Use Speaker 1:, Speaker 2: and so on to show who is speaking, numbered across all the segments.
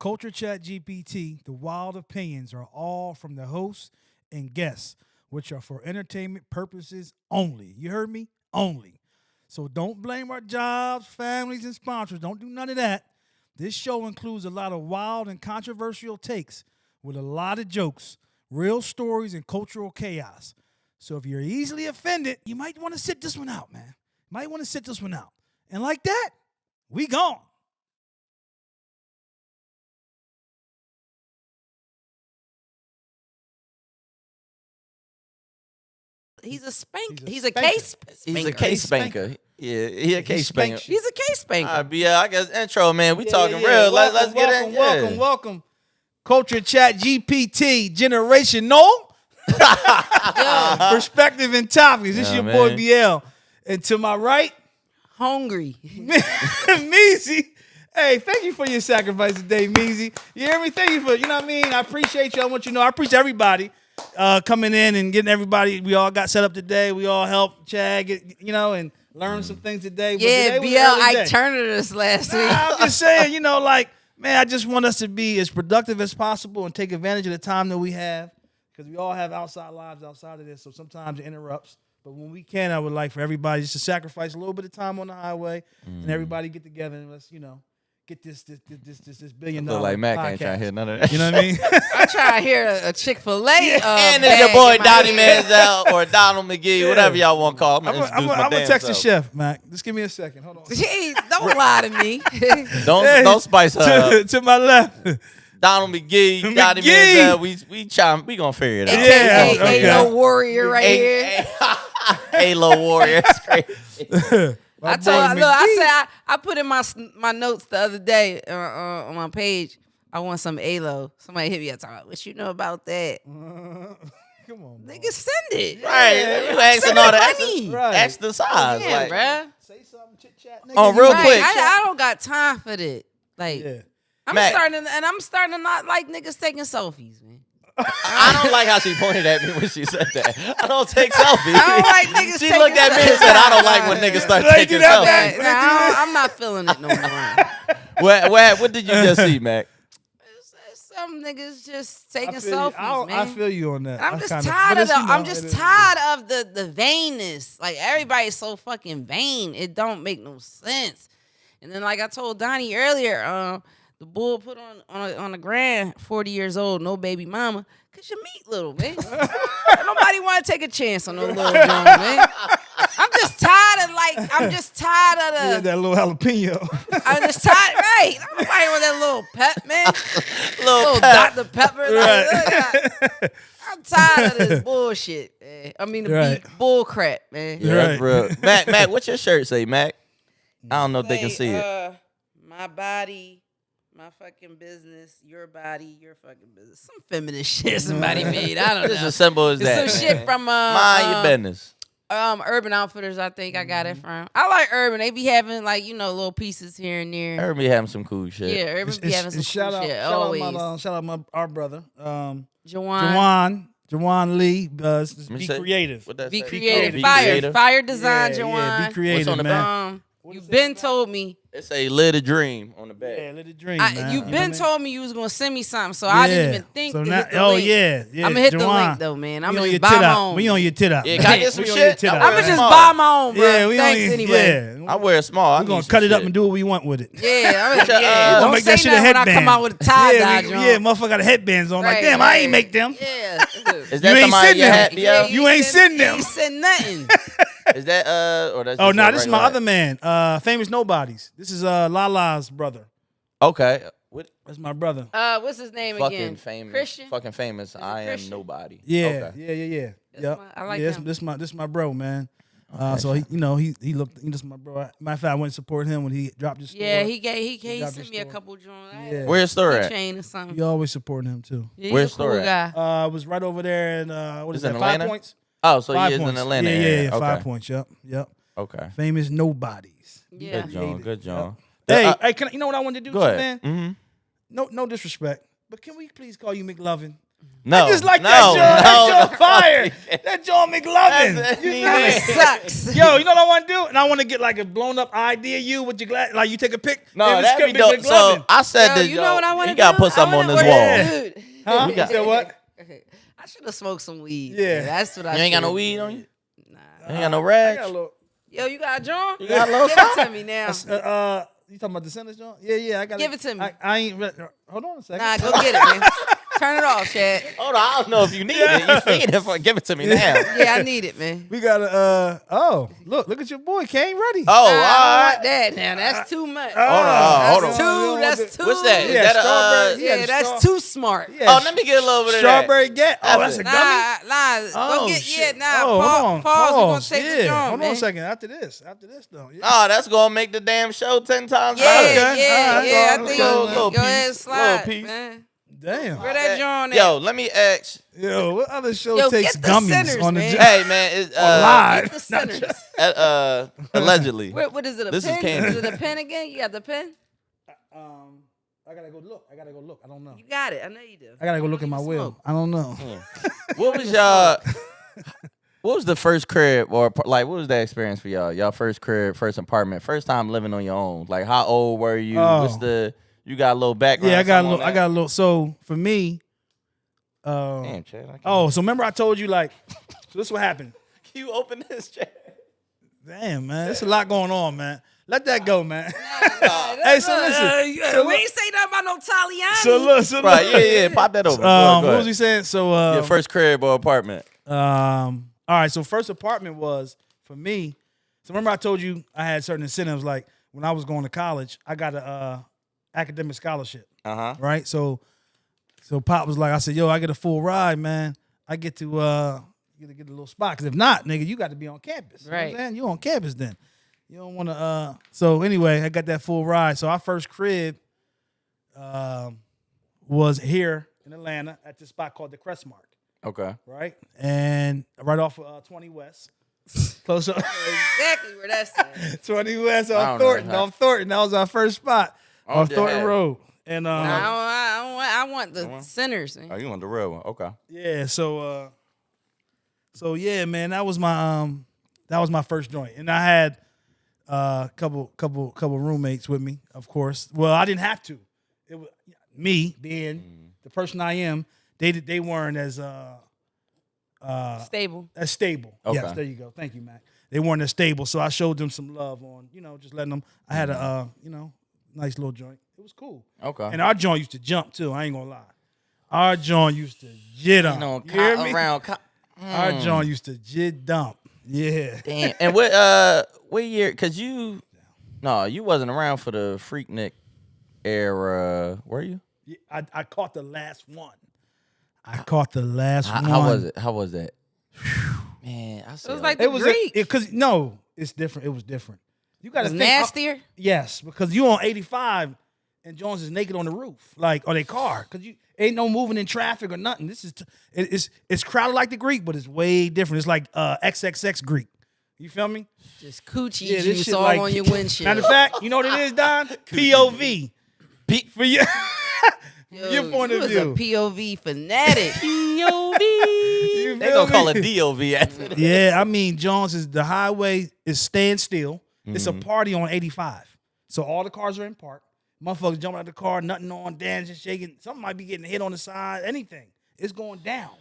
Speaker 1: Culture ChatGPT, the wild opinions are all from the hosts and guests, which are for entertainment purposes only. You heard me? Only. So don't blame our jobs, families, and sponsors. Don't do none of that. This show includes a lot of wild and controversial takes with a lot of jokes, real stories, and cultural chaos. So if you're easily offended, you might want to sit this one out, man. Might want to sit this one out. And like that, we gone.
Speaker 2: He's a spank.
Speaker 1: He's
Speaker 2: He's
Speaker 1: a
Speaker 2: a case.
Speaker 3: He's a case spanker. Yeah, he a case spanker.
Speaker 2: He's a case spanker.
Speaker 3: Yeah, I guess intro, man. We talking real. Let's get in.
Speaker 1: Welcome. Culture ChatGPT generational perspective and topics. This is your boy BL. And to my right,
Speaker 2: Hungry.
Speaker 1: Meezy. Hey, thank you for your sacrifice today, Meezy. You hear me? Thank you for, you know what I mean? I appreciate you. I want you to know, I appreciate everybody coming in and getting everybody. We all got set up today. We all helped Chad get, and learn some things today.
Speaker 2: Yeah, BL Alternatives last week.
Speaker 1: I'm just saying, man, I just want us to be as productive as possible and take advantage of the time that we have, because we all have outside lives outside of this, so sometimes it interrupts. But when we can, I would like for everybody just to sacrifice a little bit of time on the highway and everybody get together and let's, get this $1 billion
Speaker 3: Look like Mack
Speaker 1: podcast.
Speaker 3: ain't trying to hear none of that.
Speaker 1: You know what I mean?
Speaker 2: I'm trying to hear a Chick-fil-A.
Speaker 3: And it's your boy Donnie Manziel or Donald McGee, whatever y'all want to call him.
Speaker 1: I'm going to text the chef, Mac. Just give me a second. Hold on.
Speaker 2: Gee, don't lie to me.
Speaker 3: Don't spice her up.
Speaker 1: To my left.
Speaker 3: Donald McGee, Donnie Manziel, we gonna figure it out.
Speaker 2: Yeah, okay. No warrior right here.
Speaker 3: Halo warrior, that's crazy.
Speaker 2: I put in my notes the other day on my page. I want some ALO. Somebody hit me up talking, what you know about that?
Speaker 1: Come on,
Speaker 2: nigga, send it.
Speaker 3: Right, you asking all the extra size.
Speaker 2: Yeah,
Speaker 3: like,
Speaker 2: bruh.
Speaker 1: Say something, chit chat.
Speaker 3: Oh, real quick.
Speaker 2: I don't got time for that. Like, I'm starting to not like niggas taking selfies, man.
Speaker 3: I don't like how she pointed at me when she said that. I don't take selfies.
Speaker 2: I don't like niggas
Speaker 3: She looked at me and said, I don't like when niggas start taking selfies.
Speaker 2: I'm not feeling it no more.
Speaker 3: What did you just see, Mac?
Speaker 2: Some niggas just taking selfies, man.
Speaker 1: I feel you on that.
Speaker 2: I'm just tired of the vainness. Like, everybody's so fucking vain. It don't make no sense. And then, like I told Donnie earlier, the bull put on the grand, 40 years old, no baby mama, cause you meat little, man. Nobody want to take a chance on no little Jones, man. I'm just tired of
Speaker 1: that little jalapeno.
Speaker 2: I'm just tired, right? Nobody want that little pep, man.
Speaker 3: little
Speaker 2: Dr. Pepper.
Speaker 1: Right.
Speaker 2: I'm tired of this bullshit, man. I mean, the bull crap, man.
Speaker 3: Yeah, bro. Mac, what's your shirt say, Mac? I don't know if they can see it.
Speaker 2: My body, my fucking business, your body, your fucking business. Some feminist shit somebody made. I don't know.
Speaker 3: Just as simple as that.
Speaker 2: Some shit from
Speaker 3: Mind your business.
Speaker 2: Urban Outfitters, I think I got it from. I like Urban. They be having little pieces here and there.
Speaker 3: Urban be having some cool shit.
Speaker 2: Yeah, Urban be having some cool shit. Always.
Speaker 1: Shout out our brother.
Speaker 2: Jawan
Speaker 1: Lee. Be creative.
Speaker 2: Be creative. Fire design, Jawan.
Speaker 1: Yeah, be creative, man.
Speaker 2: You've been told me.
Speaker 3: It say "Live a Dream" on the back.
Speaker 1: Yeah, live a dream, man.
Speaker 2: You've been told me you was gonna send me something, so I didn't even think to hit the link.
Speaker 1: Yeah.
Speaker 2: I'm gonna hit the link though, man. I'm gonna just buy my own.
Speaker 1: We on your tit out.
Speaker 3: Yeah, can I get some shit?
Speaker 2: I'm gonna just buy my own, bro.
Speaker 1: Yeah,
Speaker 2: Thanks anyway.
Speaker 3: I wear a small.
Speaker 1: We're gonna cut it up and do what we want with it.
Speaker 2: Yeah,
Speaker 1: don't make that shit a headband.
Speaker 2: When I come out with a tie-dye joint.
Speaker 1: Yeah, motherfucker got headbands on. Like, damn, I ain't make them.
Speaker 2: Yeah.
Speaker 3: Is that somebody in your hat, BL?
Speaker 1: You ain't sitting them.
Speaker 2: You ain't sitting nothing.
Speaker 3: Is that or that's?
Speaker 1: Oh no, this is my other man, Famous Nobodies. This is Lala's brother.
Speaker 3: Okay,
Speaker 1: that's my brother.
Speaker 2: What's his name again?
Speaker 3: Famous.
Speaker 2: Christian.
Speaker 3: Fucking famous. I am nobody.
Speaker 1: Yeah,
Speaker 3: okay.
Speaker 1: Yeah.
Speaker 2: I like him.
Speaker 1: This my bro, man.
Speaker 3: Okay.
Speaker 1: So he looked. This my bro. Matter of fact, I went to support him when he dropped his store.
Speaker 2: Yeah, he sent me a couple joints.
Speaker 1: Yeah.
Speaker 3: Where's store at?
Speaker 2: Chain or something.
Speaker 1: You always supporting him too.
Speaker 2: Yeah,
Speaker 3: where's
Speaker 2: store
Speaker 3: at?
Speaker 1: Was right over there in what is that?
Speaker 3: Atlanta?
Speaker 1: 5 Points.
Speaker 3: Oh, so
Speaker 1: 5
Speaker 3: he is
Speaker 1: points.
Speaker 3: in Atlanta.
Speaker 1: Yeah.
Speaker 3: Okay.
Speaker 1: 5 Points. Yep.
Speaker 3: Okay.
Speaker 1: Famous Nobodies.
Speaker 2: Yeah.
Speaker 3: Good John.
Speaker 1: Hey, you know what I wanted to do,
Speaker 3: go ahead.
Speaker 1: man? No disrespect, but can we please call you McLovin?
Speaker 3: No,
Speaker 1: I just like
Speaker 3: no,
Speaker 1: that joint.
Speaker 3: no,
Speaker 1: That joint fire. That joint McLovin.
Speaker 3: That's
Speaker 1: You
Speaker 3: it.
Speaker 1: feel me?
Speaker 2: Sucks.
Speaker 1: Yo, you know what I want to do? And I want to get like a blown up idea of you with your glass. Like you take a pic.
Speaker 3: No,
Speaker 1: and it's
Speaker 3: that'd
Speaker 1: gonna
Speaker 3: be dope. So
Speaker 1: McLovin.
Speaker 3: I said
Speaker 2: Yo,
Speaker 3: that
Speaker 2: you know what I want to
Speaker 3: you
Speaker 2: do?
Speaker 3: gotta put something on this wall.
Speaker 2: Dude.
Speaker 1: Huh?
Speaker 3: We got-
Speaker 1: You said what?
Speaker 2: I should have smoked some weed.
Speaker 1: Yeah.
Speaker 2: That's what I
Speaker 3: You ain't got no
Speaker 2: should've
Speaker 3: weed
Speaker 2: did.
Speaker 3: on you?
Speaker 2: Nah.
Speaker 3: You ain't got no
Speaker 1: I
Speaker 3: rags?
Speaker 1: got a little.
Speaker 2: Yo, you got a joint?
Speaker 3: You got a little
Speaker 2: Give it to me now.
Speaker 1: You talking about the Senate joint? Yeah. I got.
Speaker 2: Give it to me.
Speaker 1: I ain't. Hold on a second.
Speaker 2: Nah, go get it, man. Turn it off, Chad.
Speaker 3: Hold on, I don't know if you need it. You figured it for give it to me now.
Speaker 2: Yeah, I need it, man.
Speaker 1: We got a. Look at your boy. Came ready.
Speaker 3: Oh,
Speaker 2: Nah,
Speaker 3: all
Speaker 2: I don't
Speaker 3: right.
Speaker 2: want that now. That's too much.
Speaker 3: Hold on.
Speaker 2: That's too.
Speaker 3: What's that? Is
Speaker 1: Yeah,
Speaker 3: that
Speaker 1: strawberry.
Speaker 2: Yeah, that's too smart.
Speaker 1: Yeah,
Speaker 3: Oh, let me get a little bit of
Speaker 1: strawberry get. Oh, that's a gummy.
Speaker 2: Nah. Go get
Speaker 1: shit.
Speaker 2: Nah,
Speaker 1: Oh, hold on.
Speaker 2: pause. We're gonna
Speaker 1: Pause.
Speaker 2: take the
Speaker 1: Yeah.
Speaker 2: joint,
Speaker 1: Hold on
Speaker 2: man.
Speaker 1: a second. After this though. Yeah.
Speaker 3: Oh, that's gonna make the damn show 10 times
Speaker 2: Yeah,
Speaker 3: better.
Speaker 2: yeah. I think
Speaker 3: Little
Speaker 2: go ahead and
Speaker 3: piece,
Speaker 2: slide,
Speaker 3: little piece.
Speaker 2: man.
Speaker 1: Damn.
Speaker 2: Where that joint at?
Speaker 3: Yo, let me ask.
Speaker 1: Yo, what other show
Speaker 2: Yo,
Speaker 1: takes
Speaker 2: get the
Speaker 1: gummies
Speaker 2: centers,
Speaker 1: on the
Speaker 2: man.
Speaker 3: Hey man, it's
Speaker 1: live?
Speaker 2: Get the centers.
Speaker 3: allegedly.
Speaker 2: What is it? A
Speaker 3: This is
Speaker 2: pen?
Speaker 3: candy.
Speaker 2: Is it a pen again? You got the pen?
Speaker 1: I gotta go look. I don't know.
Speaker 2: You got it. I know you do.
Speaker 1: I gotta go look at my will. I don't know.
Speaker 3: What was y'all? What was the first crib or like? What was that experience for y'all? Y'all first crib, first apartment, first time living on your own. Like, how old were you? What's the? You got a little background?
Speaker 1: Yeah, I got a
Speaker 3: something
Speaker 1: little.
Speaker 3: on
Speaker 1: I got a little. So for me,
Speaker 3: Damn, Chad. I can't-
Speaker 1: oh, so remember I told you like, so this is what happened.
Speaker 3: Can you open this, Chad?
Speaker 1: Damn, man, there's a lot going on, man. Let that go, man.
Speaker 2: Hey,
Speaker 1: Hey, so listen.
Speaker 2: we ain't say nothing about no Taliani.
Speaker 1: So look.
Speaker 3: Right? Yeah. Pop that over. Go
Speaker 1: What
Speaker 3: ahead.
Speaker 1: was he saying? So
Speaker 3: Your first crib or apartment?
Speaker 1: all right. So first apartment was for me. So remember I told you I had certain incentives. Like when I was going to college, I got a academic scholarship. Right. So Pop was like, I said, yo, I get a full ride, man. I get to get a little spot. Cause if not, nigga, you got to be on campus.
Speaker 2: Right.
Speaker 1: You know what I'm saying? You on campus then. You don't want to. So anyway, I got that full ride. So our first crib was here in Atlanta at this spot called the Crestmark.
Speaker 3: Okay.
Speaker 1: Right? And right off of 20 West. Close up.
Speaker 2: Exactly where that's at.
Speaker 1: 20 West
Speaker 3: I
Speaker 1: off
Speaker 3: don't know
Speaker 1: Thornton.
Speaker 3: how-
Speaker 1: Off Thornton. That was our first spot.
Speaker 3: Oh,
Speaker 1: Off
Speaker 3: yeah.
Speaker 1: Thornton Road. And
Speaker 2: I want the centers, man.
Speaker 3: Oh, you want the real one? Okay.
Speaker 1: yeah, so yeah, man, that was my first joint. And I had a couple roommates with me, of course. Well, I didn't have to. It was me being the person I am. They weren't as
Speaker 2: Stable.
Speaker 1: stable.
Speaker 3: Okay.
Speaker 1: Yes, there you go. Thank you, Mack. They weren't as stable, so I showed them some love on, just letting them. I had a nice little joint. It was cool.
Speaker 3: Okay.
Speaker 1: And our joint used to jump too. I ain't gonna lie. Our joint used to jit up.
Speaker 3: No,
Speaker 1: You hear me?
Speaker 3: around.
Speaker 1: Our joint used to jit dump. Yeah.
Speaker 3: Damn. And what year? Cause you wasn't around for the Freaknik era, were you?
Speaker 1: Yeah, I caught the last one.
Speaker 3: How was it? How was that? Man, I
Speaker 2: It
Speaker 3: said
Speaker 2: was like
Speaker 1: It
Speaker 2: the
Speaker 1: was
Speaker 2: Greek.
Speaker 1: it's different. It was different. You got to
Speaker 2: It's
Speaker 1: think.
Speaker 2: nastier.
Speaker 1: Yes, because you on 85 and Jones is naked on the roof, like on their car, because you ain't no moving in traffic or nothing. This is it's crowded like the Greek, but it's way different. It's like XXX Greek. You feel me?
Speaker 2: Just coochie
Speaker 1: Yeah, this
Speaker 2: juice
Speaker 1: shit
Speaker 2: all
Speaker 1: like-
Speaker 2: on your windshield.
Speaker 1: Matter of fact, you know what it is, Don? POV. For you.
Speaker 2: Yo,
Speaker 1: your point
Speaker 2: you
Speaker 1: of
Speaker 2: was
Speaker 1: view.
Speaker 2: a POV fanatic.
Speaker 3: POV.
Speaker 1: You
Speaker 3: They
Speaker 1: feel
Speaker 3: gonna call
Speaker 1: me?
Speaker 3: it DOV after that.
Speaker 1: Yeah, I mean, Jones is the highway is standstill. It's a party on 85. So all the cars are in park. Motherfuckers jumping out the car, nothing on, dancing, shaking. Something might be getting hit on the side, anything. It's going down.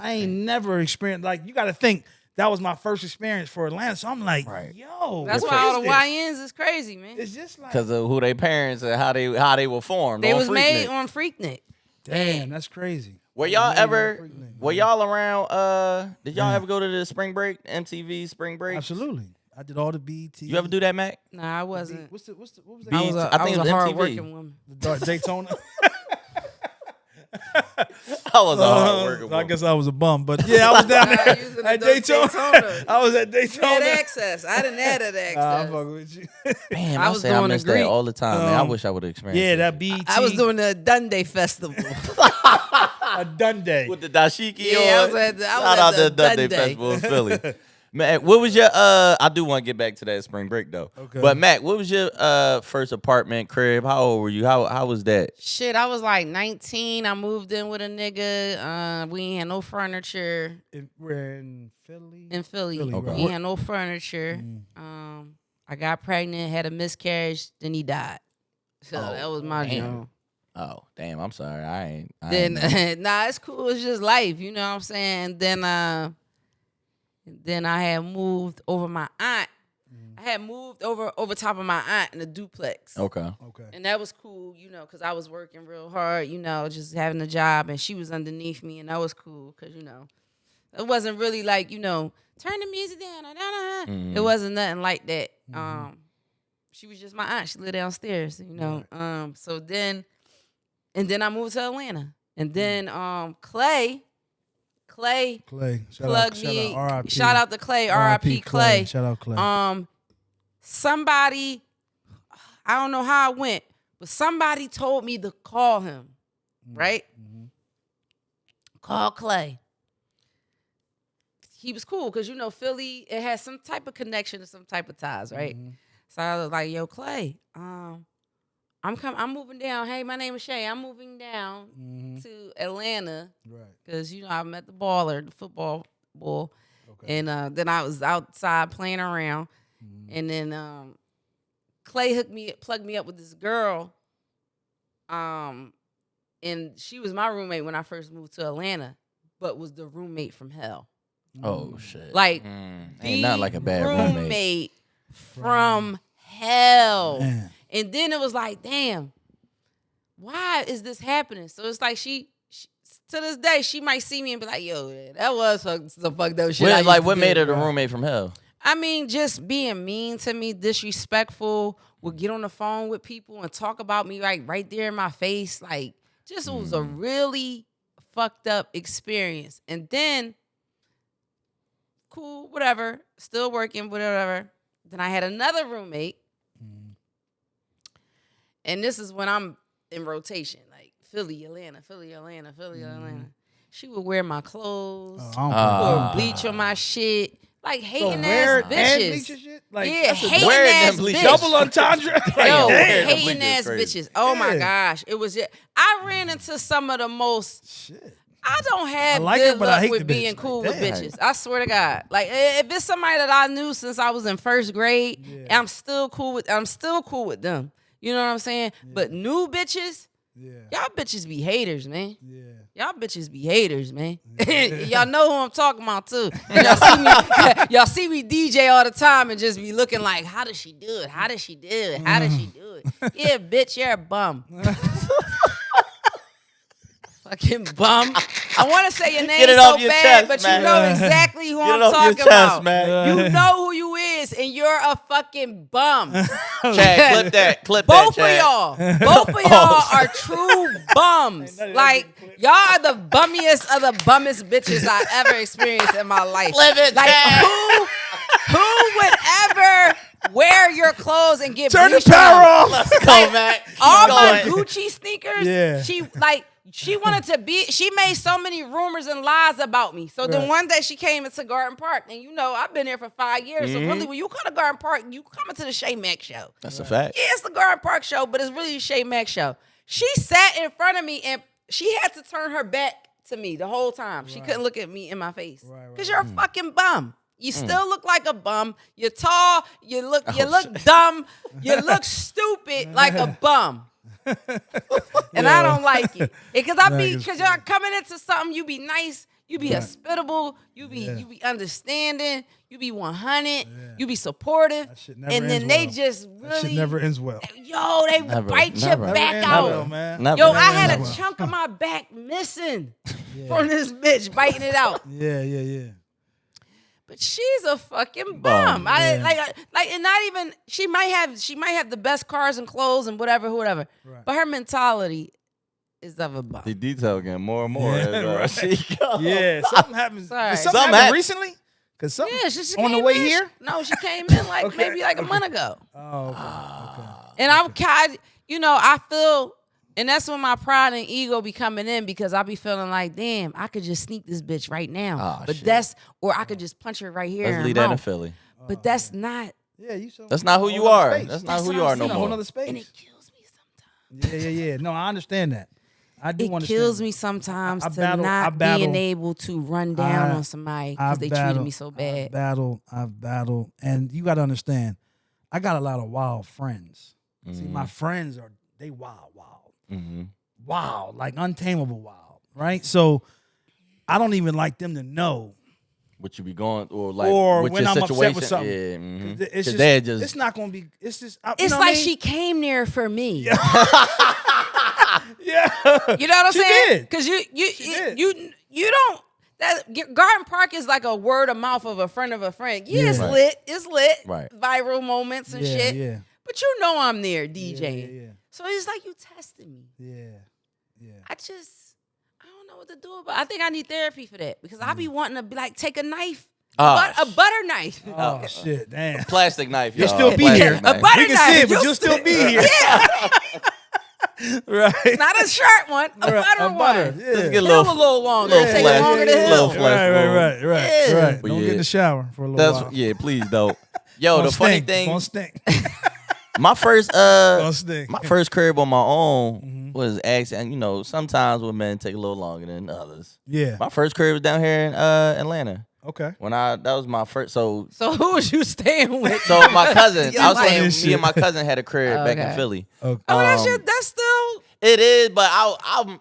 Speaker 1: I ain't never experienced, like, you got to think, that was my first experience for Atlanta. So I'm like,
Speaker 3: Right.
Speaker 1: yo.
Speaker 2: That's
Speaker 1: what
Speaker 2: why all
Speaker 1: is
Speaker 2: the
Speaker 1: this?
Speaker 2: YNs is crazy, man.
Speaker 1: It's just like,
Speaker 3: Because of who they parents and how they were formed.
Speaker 2: They
Speaker 3: on
Speaker 2: was made
Speaker 3: Freaknik.
Speaker 2: on Freaknik.
Speaker 1: damn, that's crazy.
Speaker 3: Were y'all
Speaker 1: Made on
Speaker 3: ever?
Speaker 1: Freaknik,
Speaker 3: Were
Speaker 1: man.
Speaker 3: y'all around? Did y'all ever go to the spring break, MTV spring break?
Speaker 1: Absolutely. I did all the BT.
Speaker 3: You ever do that, Mac?
Speaker 2: Nah, I wasn't.
Speaker 1: What was that?
Speaker 3: B-
Speaker 2: I was a,
Speaker 3: I think
Speaker 2: I was
Speaker 3: it was
Speaker 2: a
Speaker 3: MTV.
Speaker 2: hard-working woman.
Speaker 1: Daytona.
Speaker 3: I was a hard worker.
Speaker 1: I guess I was a bum, but yeah, I was down
Speaker 2: Nah,
Speaker 1: there
Speaker 2: you was in
Speaker 1: at
Speaker 2: the
Speaker 1: Daytona.
Speaker 2: Daytona.
Speaker 1: I was at
Speaker 2: You
Speaker 1: Daytona.
Speaker 2: had access. I didn't have that access.
Speaker 1: I'm fucking with you.
Speaker 3: Damn,
Speaker 2: I
Speaker 3: I
Speaker 2: was
Speaker 3: say I
Speaker 2: doing the
Speaker 3: missed that
Speaker 2: Greek.
Speaker 3: all the time, man. I wish I would have experienced.
Speaker 1: Yeah,
Speaker 3: that
Speaker 1: that BT.
Speaker 2: I was doing the Dundee Festival.
Speaker 1: a Dundee.
Speaker 3: with the dashiki
Speaker 2: Yeah,
Speaker 3: on.
Speaker 2: I was at the
Speaker 3: Shout out
Speaker 2: Dundee.
Speaker 3: to Dundee Festival in Philly. Mac, what was your I do want to get back to that spring break though.
Speaker 1: Okay.
Speaker 3: But Mac, what was your first apartment, crib? How old were you? How was that?
Speaker 2: Shit, I was like 19. I moved in with a nigga. We ain't had no furniture.
Speaker 1: We're in Philly.
Speaker 2: In Philly.
Speaker 3: Okay.
Speaker 2: We ain't had no furniture. I got pregnant, had a miscarriage, then he died. So that was my job.
Speaker 3: Oh, damn, I'm sorry. I ain't
Speaker 2: Nah, it's cool. It's just life, you know what I'm saying? Then I had moved over my aunt. I had moved over top of my aunt in a duplex.
Speaker 3: Okay.
Speaker 2: And that was cool, you know, because I was working real hard, you know, just having a job, and she was underneath me, and that was cool because, you know, it wasn't really like, you know, turn the music down. It wasn't nothing like that. She was just my aunt. She lived downstairs, you know. Right. So then I moved to Atlanta. And then Clay plugged me. Shout out to Clay, R.I.P. Clay.
Speaker 1: Shout out Clay.
Speaker 2: Somebody, I don't know how it went, but somebody told me to call him, right? Call Clay. He was cool because, you know, Philly, it has some type of connection to some type of ties, right? So I was like, yo, Clay, I'm moving down. Hey, my name is Shay. I'm moving down to Atlanta. Right. Because, you know, I met the baller, the football bull. Okay. And then I was outside playing around. And then Clay plugged me up with this girl. And she was my roommate when I first moved to Atlanta, but was the roommate from hell.
Speaker 3: Oh, shit.
Speaker 2: Like,
Speaker 3: ain't not like a bad roommate.
Speaker 2: From hell. Man. And then it was like, damn, why is this happening? So it's like she to this day, she might see me and be like, yo, that was some fucked up shit.
Speaker 3: What made her the roommate from hell?
Speaker 2: I mean, just being mean to me, disrespectful, would get on the phone with people and talk about me right there in my face. Like, just it was a really fucked up experience. And then, cool, whatever, still working, whatever. Then I had another roommate. And this is when I'm in rotation, like Philly, Atlanta. She would wear my clothes, put bleach on my shit, like hating ass bitches. Like, yeah, hating ass bitches.
Speaker 1: Double entendre.
Speaker 2: Yo, hating ass bitches. Oh my gosh, it was. I ran into some of the most. Shit. I don't have good luck with being cool with bitches. I swear to God. Like, if it's somebody that I knew since I was in first grade, I'm still cool with them. You know what I'm saying? Yeah. But new bitches, y'all bitches be haters, man. Yeah. Y'all bitches be haters, man. Yeah. Y'all know who I'm talking about, too. Y'all see me DJ all the time and just be looking like, how does she do it? How does she do it? How does she do it? Yeah, bitch, you're a bum. Fucking bum. I want to say your name so bad, chest, but man. You know exactly who I'm talking about. Man. You know who you is, and you're a fucking bum.
Speaker 3: Chad, clip
Speaker 2: Both
Speaker 3: that,
Speaker 2: Both of y'all are true bums. Like, y'all are the bummiest of the bummest bitches I ever experienced in my life.
Speaker 3: Live it,
Speaker 2: like, who would ever wear your clothes and get
Speaker 1: turn the power off?
Speaker 3: Let's go, Mac.
Speaker 2: All my Gucci sneakers, she wanted to be, she made so many rumors and lies about me. So then one day she came into Garden Park, and you know, I've been there for 5 years. So really, when you come to Garden Park, you come into the Shay Mack show.
Speaker 3: That's a fact.
Speaker 2: Yeah, it's the Garden Park show, but it's really the Shay Mack show. She sat in front of me, and she had to turn her back to me the whole time. She couldn't look at me in my face. Because you're a fucking bum. You still look like a bum. You're tall. You look dumb. You look stupid like a bum. And I don't like it because y'all coming into something. You be nice, you be hospitable, you be understanding, you be 100, you be supportive, and then they just really
Speaker 1: that shit never ends well.
Speaker 2: Yo, they bite your back out. Yo, I had a chunk of my back missing from this bitch biting it out.
Speaker 1: Yeah.
Speaker 2: But she's a fucking bum. And not even she might have the best cars and clothes and whatever. Right. But her mentality is of a bum.
Speaker 3: The detail getting more and more.
Speaker 1: Something happened. Something happened recently? Cause something
Speaker 2: she
Speaker 1: on the way here?
Speaker 2: No, she came in maybe a month ago.
Speaker 1: Oh, okay.
Speaker 2: And I feel And that's when my pride and ego be coming in because I be feeling like, damn, I could just sneak this bitch right now.
Speaker 3: Oh,
Speaker 2: but
Speaker 3: shit.
Speaker 2: or I could just punch her right here.
Speaker 3: Let's leave that in Philly.
Speaker 2: But that's not.
Speaker 1: Yeah,
Speaker 3: That's not who you are. That's not who you are no
Speaker 1: A whole
Speaker 3: more.
Speaker 1: other space.
Speaker 2: And it kills me sometimes.
Speaker 1: Yeah. No, I understand that. I do
Speaker 2: It
Speaker 1: understand.
Speaker 2: kills me sometimes
Speaker 1: I
Speaker 2: to
Speaker 1: battle- I
Speaker 2: not
Speaker 1: battle-
Speaker 2: being able to run down on somebody because they treated me so bad.
Speaker 1: I've battled, and you got to understand, I got a lot of wild friends. See, my friends they wild, wild, like untamable wild, right? So I don't even like them to know.
Speaker 3: What you be going or like
Speaker 1: Or
Speaker 3: with
Speaker 1: when
Speaker 3: your
Speaker 1: I'm
Speaker 3: situation.
Speaker 1: upset with something.
Speaker 3: Yeah, mm-hmm.
Speaker 1: It's just,
Speaker 3: they're just
Speaker 1: it's not gonna be. It's just. You
Speaker 2: It's
Speaker 1: know
Speaker 2: like
Speaker 1: what I mean?
Speaker 2: she came there for me.
Speaker 1: Yeah.
Speaker 2: You know what I'm
Speaker 1: She
Speaker 2: saying?
Speaker 1: did.
Speaker 2: Because
Speaker 1: did.
Speaker 2: you don't. That Garden Park is like a word of mouth of a friend of a friend. Yeah, it's
Speaker 1: Yeah.
Speaker 3: Right.
Speaker 2: lit. It's lit.
Speaker 3: Right.
Speaker 2: Viral moments and shit.
Speaker 1: Yeah.
Speaker 2: But you know I'm there DJing.
Speaker 1: Yeah.
Speaker 2: So it's like you testing me.
Speaker 1: Yeah.
Speaker 2: I don't know what to do about it. I think I need therapy for that because I be wanting to be like take a knife, a butter knife.
Speaker 1: Oh shit! Damn.
Speaker 3: plastic knife.
Speaker 1: You'll
Speaker 3: y'all.
Speaker 1: still be
Speaker 3: Plastic
Speaker 1: here.
Speaker 3: knife.
Speaker 2: A butter
Speaker 1: We can
Speaker 2: knife.
Speaker 1: see it, but you'll still be here.
Speaker 2: Yeah,
Speaker 1: Right.
Speaker 2: not a sharp one, a butter one.
Speaker 1: Yeah.
Speaker 3: Let's get
Speaker 2: Hit 'em a little longer.
Speaker 3: little
Speaker 2: Take
Speaker 3: flash-
Speaker 2: it longer to
Speaker 3: little
Speaker 2: heal.
Speaker 3: flash.
Speaker 1: Right.
Speaker 2: Yeah.
Speaker 1: Right.
Speaker 3: But
Speaker 1: Don't
Speaker 3: yeah.
Speaker 1: get in the shower for a little
Speaker 3: That's
Speaker 1: while.
Speaker 3: yeah. Please don't. Yo,
Speaker 1: Gonna
Speaker 3: the funny
Speaker 1: stink.
Speaker 3: thing.
Speaker 1: Gonna stink.
Speaker 3: My first
Speaker 1: Gonna stink.
Speaker 3: my first crib on my own was actually, and you know, sometimes with men take a little longer than others.
Speaker 1: Yeah.
Speaker 3: My first crib was down here in Atlanta.
Speaker 1: Okay.
Speaker 3: That was my first. So
Speaker 2: who was you staying with?
Speaker 3: my cousin,
Speaker 2: Your
Speaker 3: I was
Speaker 2: wife.
Speaker 3: saying,
Speaker 1: Shit.
Speaker 3: me and my cousin had a crib back in
Speaker 2: Okay.
Speaker 3: Philly.
Speaker 1: Okay.
Speaker 2: That's still.
Speaker 3: It is, but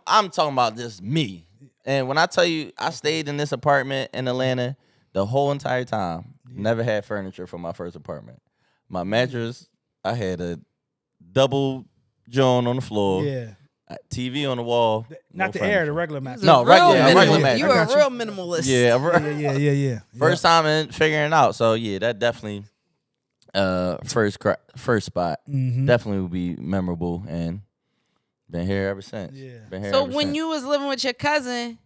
Speaker 3: I'm talking about just me. And when I tell you, I stayed in this apartment in Atlanta the whole entire time. Never had furniture for my first apartment. My mattress, I had a double joint on the floor.
Speaker 1: Yeah.
Speaker 3: TV on the wall.
Speaker 1: Not
Speaker 3: no
Speaker 1: the
Speaker 3: furniture.
Speaker 1: air, the regular match.
Speaker 3: No, regular mattress.
Speaker 2: You
Speaker 1: I
Speaker 2: were a
Speaker 1: got you.
Speaker 2: real minimalist.
Speaker 3: Yeah,
Speaker 1: Yeah.
Speaker 3: First time in figuring it out. So yeah, that definitely first spot definitely would be memorable and been here ever since.
Speaker 1: Yeah.
Speaker 3: Been here
Speaker 2: So
Speaker 3: ever
Speaker 2: when
Speaker 3: since.
Speaker 2: you was living with your cousin,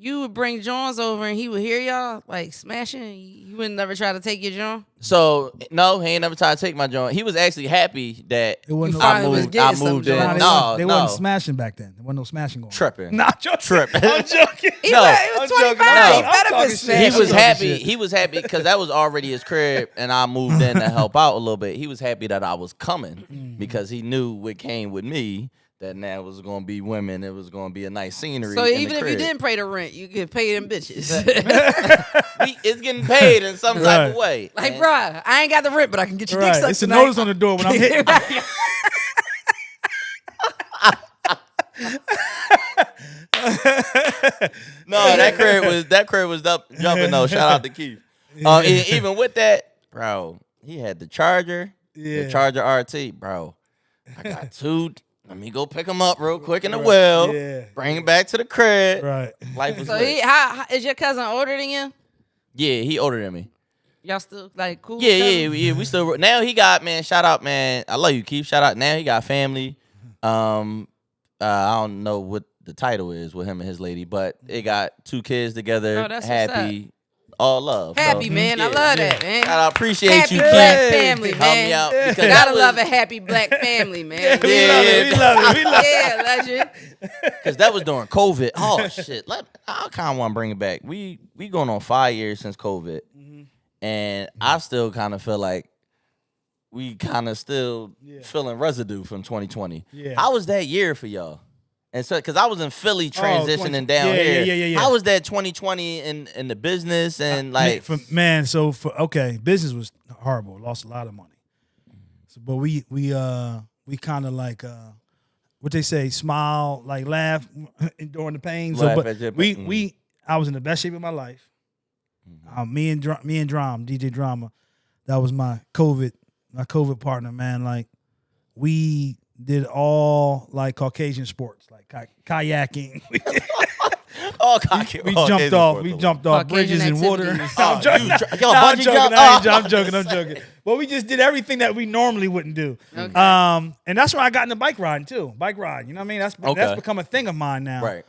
Speaker 2: you would bring Jones over and he would hear y'all like smashing. You would never try to take your John.
Speaker 3: So no, he ain't never tried to take my joint. He was actually happy that
Speaker 1: It wasn't
Speaker 2: You
Speaker 3: I
Speaker 2: finally was
Speaker 3: moved.
Speaker 2: getting
Speaker 3: I
Speaker 2: some
Speaker 3: moved
Speaker 2: joint.
Speaker 3: in.
Speaker 1: They
Speaker 3: No,
Speaker 1: wasn't smashing back then. There wasn't no smashing going on.
Speaker 3: tripping.
Speaker 1: Nah, I'm joking.
Speaker 3: Tripping.
Speaker 1: I'm joking.
Speaker 2: He
Speaker 3: No,
Speaker 2: was
Speaker 1: I'm
Speaker 2: 25.
Speaker 1: joking.
Speaker 2: He
Speaker 3: No.
Speaker 2: better
Speaker 1: I'm
Speaker 2: been
Speaker 1: talking shit.
Speaker 2: smashing.
Speaker 3: He
Speaker 1: I'm
Speaker 3: was
Speaker 1: talking
Speaker 3: happy.
Speaker 1: shit.
Speaker 3: He was happy because that was already his crib, and I moved in to help out a little bit. He was happy that I was coming because he knew what came with me. That now was gonna be women. It was gonna be a nice scenery.
Speaker 2: So
Speaker 3: in
Speaker 2: even
Speaker 3: the
Speaker 2: if you
Speaker 3: crib.
Speaker 2: didn't pay the rent, you could pay them bitches.
Speaker 3: It's getting paid in some type of
Speaker 1: Right.
Speaker 3: way.
Speaker 2: Like,
Speaker 3: And-
Speaker 2: bruh, I ain't got the rent, but I can get your dick
Speaker 1: Right.
Speaker 2: sucked
Speaker 1: It's a
Speaker 2: tonight.
Speaker 1: notice on the door when I'm hitting.
Speaker 3: No, that crib was up jumping though. Shout out to Keith. Even with that, bro, he had the charger,
Speaker 1: Yeah.
Speaker 3: the Charger RT, bro. I got two. Let me go pick them up real quick in the well.
Speaker 1: Yeah.
Speaker 3: Bring it back to the crib.
Speaker 1: Right.
Speaker 3: Life was
Speaker 2: So
Speaker 3: lit.
Speaker 2: how is your cousin older than you?
Speaker 3: Yeah, he older than me.
Speaker 2: Y'all still like cool?
Speaker 3: Yeah,
Speaker 2: cousins?
Speaker 3: we still now he got, man, shout out, man. I love you, Keith. Shout out. Now he got family. I don't know what the title is with him and his lady, but they got 2 kids together,
Speaker 2: Oh, that's what's
Speaker 3: happy, all love.
Speaker 2: Happy,
Speaker 3: So,
Speaker 2: man. I
Speaker 3: yeah.
Speaker 2: love that, man.
Speaker 3: I appreciate
Speaker 2: Happy
Speaker 3: you,
Speaker 2: black
Speaker 3: Keith.
Speaker 2: family,
Speaker 3: Help me
Speaker 2: man.
Speaker 3: out because
Speaker 2: Gotta
Speaker 3: that
Speaker 2: love
Speaker 3: was,
Speaker 2: a happy black family, man.
Speaker 1: We love it. We love it.
Speaker 2: Yeah, legend.
Speaker 3: because that was during COVID. Oh shit! I kind of want to bring it back. We going on 5 years since COVID, and I still kind of feel like we kind of still feeling residue from 2020.
Speaker 1: Yeah.
Speaker 3: How was that year for y'all? And so, because I was in Philly transitioning down
Speaker 1: yeah,
Speaker 3: here.
Speaker 1: yeah.
Speaker 3: How was that 2020 in the business and like?
Speaker 1: Business was horrible. Lost a lot of money. So, but we kind of like what they say, smile, like laugh during the pain. So,
Speaker 3: Laugh
Speaker 1: but
Speaker 3: at your pain.
Speaker 1: I was in the best shape of my life. Me and Drum, DJ Drama, that was my COVID partner, man. Like we did all like Caucasian sports, like kayaking. We jumped off bridges in water.
Speaker 2: activities.
Speaker 1: I'm joking.
Speaker 3: bungee jump?
Speaker 1: I'm joking. But we just did everything that we normally wouldn't do.
Speaker 2: Okay.
Speaker 1: And that's where I got into bike riding too. Bike riding, you know what I mean? That's
Speaker 3: Okay.
Speaker 1: become a thing of mine now.
Speaker 3: Right.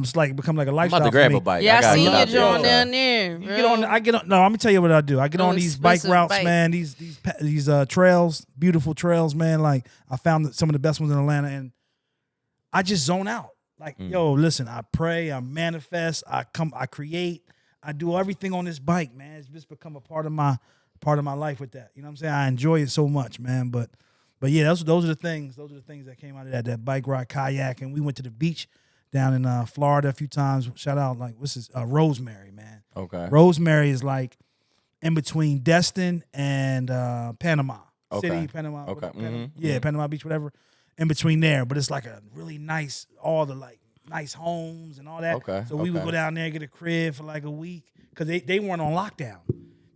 Speaker 1: It's like become like a
Speaker 3: I'm
Speaker 1: lifestyle.
Speaker 3: about to
Speaker 1: for
Speaker 3: grab
Speaker 1: me.
Speaker 3: a bike.
Speaker 2: Yeah, I
Speaker 3: gotta
Speaker 2: seen
Speaker 3: get
Speaker 2: you
Speaker 3: out there.
Speaker 2: drawing down there.
Speaker 1: You get on. No, let me tell you what I do. I get on these bike
Speaker 2: expensive
Speaker 1: routes,
Speaker 2: bike.
Speaker 1: man. These trails, beautiful trails, man. Like I found some of the best ones in Atlanta, and I just zone out. Like, yo, listen, I pray, I manifest, I create, I do everything on this bike, man. It's just become a part of my life with that. You know what I'm saying? I enjoy it so much, man. But yeah, those are the things. Those are the things that came out of that bike ride, kayak, and we went to the beach down in Florida a few times. Shout out, like, what's this? Rosemary, man.
Speaker 3: Okay.
Speaker 1: Rosemary is like in between Destin and Panama City, Panama.
Speaker 3: Okay.
Speaker 1: Panama Beach, whatever. In between there, but it's like a really nice, all the like nice homes and all that.
Speaker 3: Okay.
Speaker 1: So we would go down there and get a crib for like a week because they weren't on lockdown.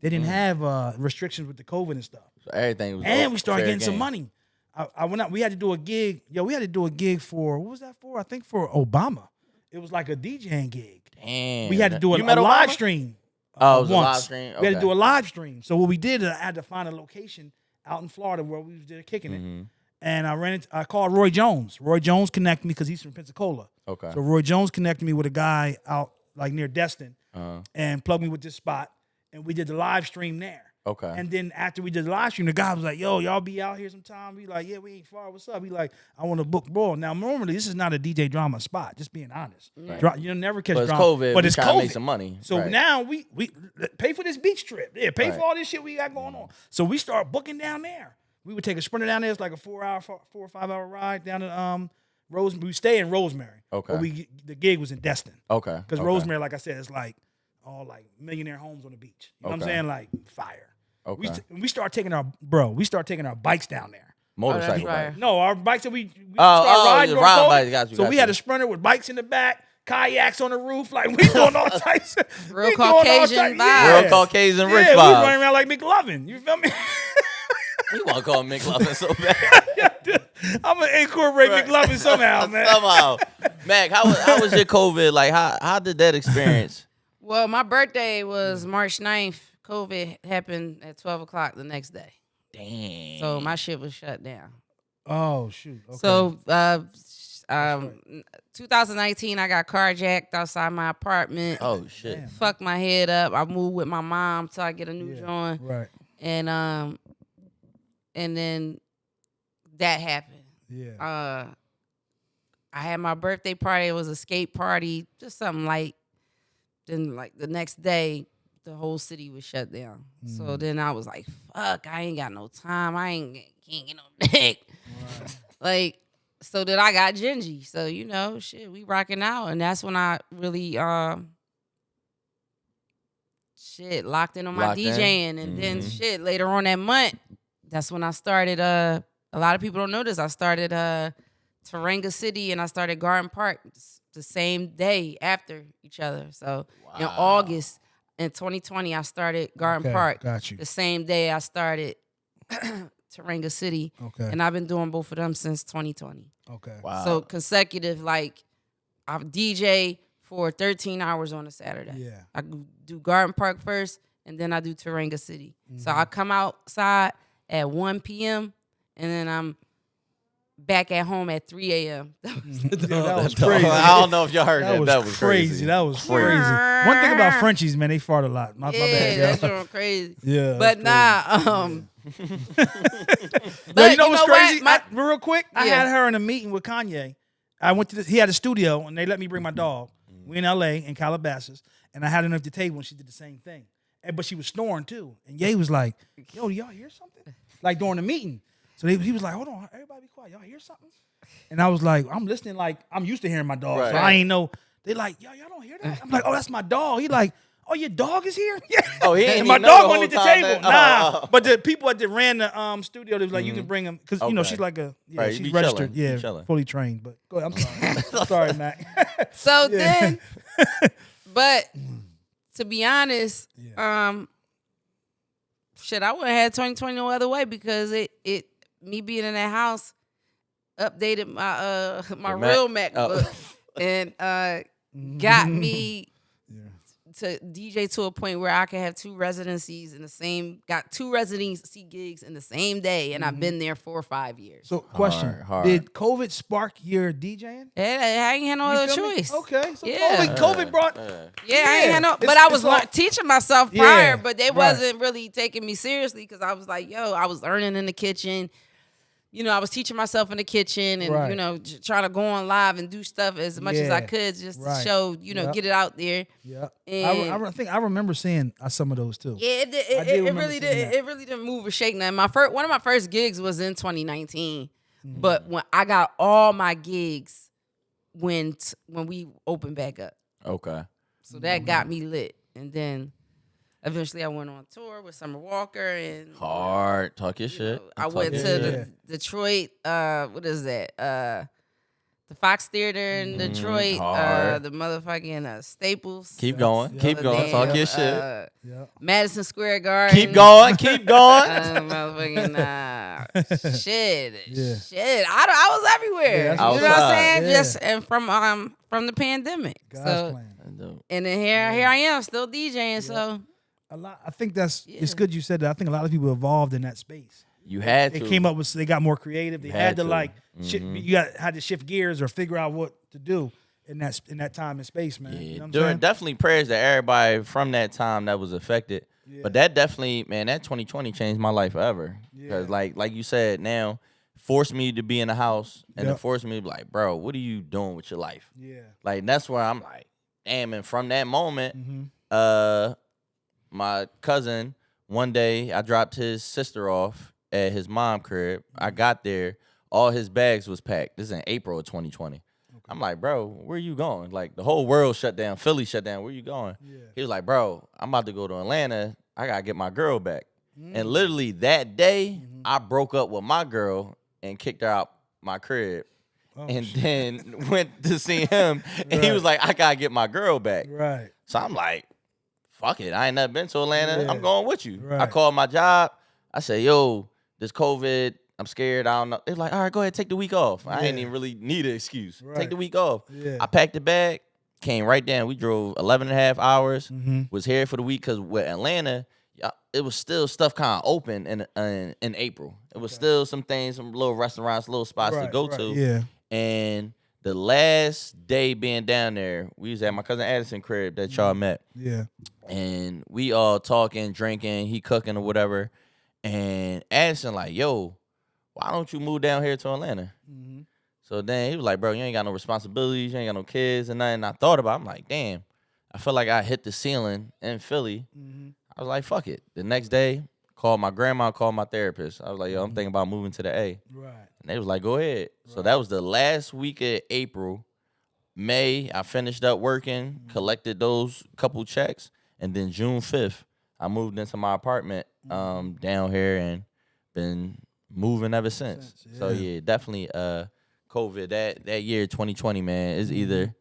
Speaker 1: They didn't have restrictions with the COVID and stuff.
Speaker 3: So everything was.
Speaker 1: And we started getting some money. I went out. We had to do a gig. We had to do a gig for, what was that for? I think for Obama. It was like a DJing gig.
Speaker 3: Damn.
Speaker 1: We had to do a
Speaker 3: Obama?
Speaker 1: live stream.
Speaker 3: Oh, it was
Speaker 1: once.
Speaker 3: a live stream. Okay.
Speaker 1: We had to do a live stream. So what we did, I had to find a location out in Florida where we was there kicking it. And I called Roy Jones. Roy Jones connected me because he's from Pensacola.
Speaker 3: Okay.
Speaker 1: So Roy Jones connected me with a guy out like near Destin and plugged me with this spot. And we did the live stream there.
Speaker 3: Okay.
Speaker 1: And then after we did the live stream, the guy was like, yo, y'all be out here sometime? We like, yeah, we ain't far. What's up? He like, I want to book bro. Now, normally, this is not a DJ drama spot, just being honest.
Speaker 3: Right.
Speaker 1: You'll never catch
Speaker 3: But
Speaker 1: drama.
Speaker 3: it's COVID.
Speaker 1: But
Speaker 3: we
Speaker 1: it's
Speaker 3: trying to
Speaker 1: COVID.
Speaker 3: make some money.
Speaker 1: So
Speaker 3: Right.
Speaker 1: now we pay for this beach trip. Yeah, pay
Speaker 3: Right.
Speaker 1: for all this shit we got going on. So we start booking down there. We would take a Sprinter down there. It's like a 4 or 5 hour ride down to Rosemary. We stay in Rosemary.
Speaker 3: Okay.
Speaker 1: But the gig was in Destin.
Speaker 3: Okay.
Speaker 1: Because Rosemary, like I said, is like all like millionaire homes on the beach. You know what I'm saying? Like fire.
Speaker 3: Okay.
Speaker 1: We start taking our bikes down there.
Speaker 3: Motorcycle.
Speaker 2: right.
Speaker 3: bike.
Speaker 1: No, our bikes that we start
Speaker 3: the
Speaker 1: riding.
Speaker 3: ride
Speaker 1: during
Speaker 3: bikes,
Speaker 1: COVID.
Speaker 3: got you,
Speaker 1: So
Speaker 3: got
Speaker 1: we
Speaker 3: you.
Speaker 1: had a Sprinter with bikes in the back, kayaks on the roof. Like we doing all types of
Speaker 2: Real
Speaker 1: we doing all
Speaker 2: Caucasian
Speaker 1: types-
Speaker 2: vibes.
Speaker 3: Real Caucasian rich
Speaker 1: yeah, we
Speaker 3: vibes.
Speaker 1: running around like McLovin. You feel me?
Speaker 3: You want to call him McLovin so bad.
Speaker 1: I'm gonna incorporate McLovin somehow, man.
Speaker 3: Somehow. Mac, how was your COVID? Like, how did that experience?
Speaker 2: Well, my birthday was March 9th. COVID happened at 12 o'clock the next day.
Speaker 3: Damn.
Speaker 2: So my shit was shut down.
Speaker 1: Oh shoot. Okay.
Speaker 2: So 2019, I got carjacked outside my apartment.
Speaker 3: Oh shit.
Speaker 1: Damn.
Speaker 2: Fucked my head up. I moved with my mom till I get a new joint.
Speaker 1: Right.
Speaker 2: And then that happened.
Speaker 1: Yeah.
Speaker 2: I had my birthday party. It was a skate party, just something light. Then like the next day, the whole city was shut down. So then I was like, fuck, I ain't got no time. Can't get no dick.
Speaker 1: Right.
Speaker 2: Like, so then I got gingy. So, you know, shit, we rocking out. And that's when I really locked in on my
Speaker 3: Locked in.
Speaker 2: DJing. And then shit, later on that month, that's when I started a lot of people don't know this. I started Throwback City and I started Garden Park the same day after each other. So in August in 2020, I started Garden Park.
Speaker 1: Got you.
Speaker 2: The same day I started Throwback City.
Speaker 1: Okay.
Speaker 2: And I've been doing both of them since 2020.
Speaker 1: Okay.
Speaker 3: Wow.
Speaker 2: So consecutive, like I DJ for 13 hours on a Saturday.
Speaker 1: Yeah.
Speaker 2: I do Garden Park first, and then I do Throwback City. So I come outside at 1 p.m., and then I'm back at home at 3 a.m.
Speaker 1: That was crazy.
Speaker 3: I don't know if y'all heard that. That was
Speaker 1: crazy. That was crazy. One thing about Frenchies, man, they fart a lot. My bad.
Speaker 2: That's going crazy.
Speaker 1: Yeah.
Speaker 2: But
Speaker 1: that's
Speaker 2: nah,
Speaker 1: Yo, you know what's crazy?
Speaker 2: what?
Speaker 1: Real quick, I
Speaker 2: Yeah.
Speaker 1: had her in a meeting with Kanye. I went to he had a studio, and they let me bring my dog. We in L.A. in Calabasas, and I had her at the table, and she did the same thing. But she was snoring too. And Ye was like, "Yo, do y'all hear something?" Like during the meeting. So he was like, "Hold on, everybody be quiet. Y'all hear something?" And I was like, "I'm listening. Like I'm used to hearing my dog, so I ain't know." They like, "Yo, y'all don't hear that?" I'm like, "Oh, that's my dog." He like, "Oh, your dog is here?" Yeah.
Speaker 3: Oh, he ain't
Speaker 1: And my
Speaker 3: even know
Speaker 1: dog
Speaker 3: the
Speaker 1: went at the
Speaker 3: whole time
Speaker 1: table.
Speaker 3: that-
Speaker 1: Nah, but the people at the ran the studio, they was like, "You can bring him," because you know
Speaker 3: Okay.
Speaker 1: she's like a
Speaker 3: Right, you
Speaker 1: she's
Speaker 3: be
Speaker 1: registered,
Speaker 3: chilling, you be chilling.
Speaker 1: fully trained. But go ahead, I'm sorry, sorry, Mac.
Speaker 2: So
Speaker 1: Yeah.
Speaker 2: then, but to be honest, shit, I wouldn't have 2020 no other way because it me being in that house updated my my
Speaker 3: Your Mac?
Speaker 2: real MacBook and got me to DJ to a point where I can have two residencies in the same, got two residency gigs in the same day, and I've been there 4 or 5 years.
Speaker 1: So, question:
Speaker 3: Hard.
Speaker 1: Did COVID spark your DJing?
Speaker 2: I ain't had no
Speaker 1: You
Speaker 2: other
Speaker 1: feel me?
Speaker 2: choice.
Speaker 1: Okay, so
Speaker 2: Yeah.
Speaker 1: COVID brought.
Speaker 2: Yeah, I ain't had no, but
Speaker 1: It's-
Speaker 2: I was
Speaker 1: it's all-
Speaker 2: teaching myself
Speaker 1: Yeah,
Speaker 2: prior, but they
Speaker 1: right.
Speaker 2: wasn't really taking me seriously because I was like, yo, I was earning in the kitchen, I was teaching myself in the kitchen and, trying to go on live and do stuff as much as I could just to show, get it out there.
Speaker 1: Yeah.
Speaker 2: And
Speaker 1: I think I remember seeing some of those too.
Speaker 2: Yeah, it really did. It really didn't move or shake nothing. One of my first gigs was in 2019, but when I got all my gigs when we opened back up.
Speaker 3: Okay.
Speaker 2: So that got me lit, and then eventually I went on tour with Summer Walker and
Speaker 3: hard talk your shit.
Speaker 2: I went to the Detroit. What is that? The Fox Theater in Detroit, the motherfucking Staples.
Speaker 3: Keep going. Talk your shit.
Speaker 2: Madison Square Garden.
Speaker 3: Keep going.
Speaker 2: Motherfucking shit. I was everywhere. You know what I'm saying?
Speaker 1: Yeah.
Speaker 2: Just and from the pandemic. And then here I am still DJing. So
Speaker 1: I think it's good you said that. I think a lot of people evolved in that space.
Speaker 3: You had to.
Speaker 1: They came up with. They got more creative. They had to had to shift gears or figure out what to do in that time and space, man.
Speaker 3: Yeah,
Speaker 1: you know what I'm saying?
Speaker 3: Definitely prayers to everybody from that time that was affected. Yeah. But that definitely, man, that 2020 changed my life forever. Because like you said, now forced me to be in the house and it forced me to be like, bro, what are you doing with your life? Yeah. Like that's where I'm like, damn. And from that moment, my cousin, one day I dropped his sister off at his mom crib. I got there, all his bags was packed. This is in April of 2020. Okay. I'm like, bro, where you going? Like the whole world shut down, Philly shut down. Where you going? Yeah. He was like, bro, I'm about to go to Atlanta. I gotta get my girl back. And literally that day, I broke up with my girl and kicked her out my crib. Then went to see him, and he was like, I gotta get my girl back. Right. So I'm like, fuck it. I ain't never been to Atlanta. I'm going with you. Right. I called my job. I said, yo, this COVID, I'm scared. I don't know. They're like, all right, go ahead, take the week off. I ain't even really need an excuse. Right. Take the week off. Yeah. I packed the bag, came right down. We drove 11 and a half hours, was here for the week because with Atlanta, it was still stuff kind of open in April. It was still some things, some little restaurants, little spots to go to. Yeah. And the last day being down there, we was at my cousin Addison crib that y'all met. Yeah. And we all talking, drinking, he cooking or whatever. And Addison like, yo, why don't you move down here to Atlanta? So then he was like, bro, you ain't got no responsibilities, you ain't got no kids and nothing. I thought about it. I'm like, damn, I feel like I hit the ceiling in Philly. I was like, fuck it. The next day, called my grandma, called my therapist. I was like, yo, I'm thinking about moving to the A. Right. And they was like, go ahead. Right. So that was the last week of April. May, I finished up working, collected those couple checks. And then June 5th, I moved into my apartment down here and been moving ever since. So yeah, definitely COVID, that year 2020, man, is either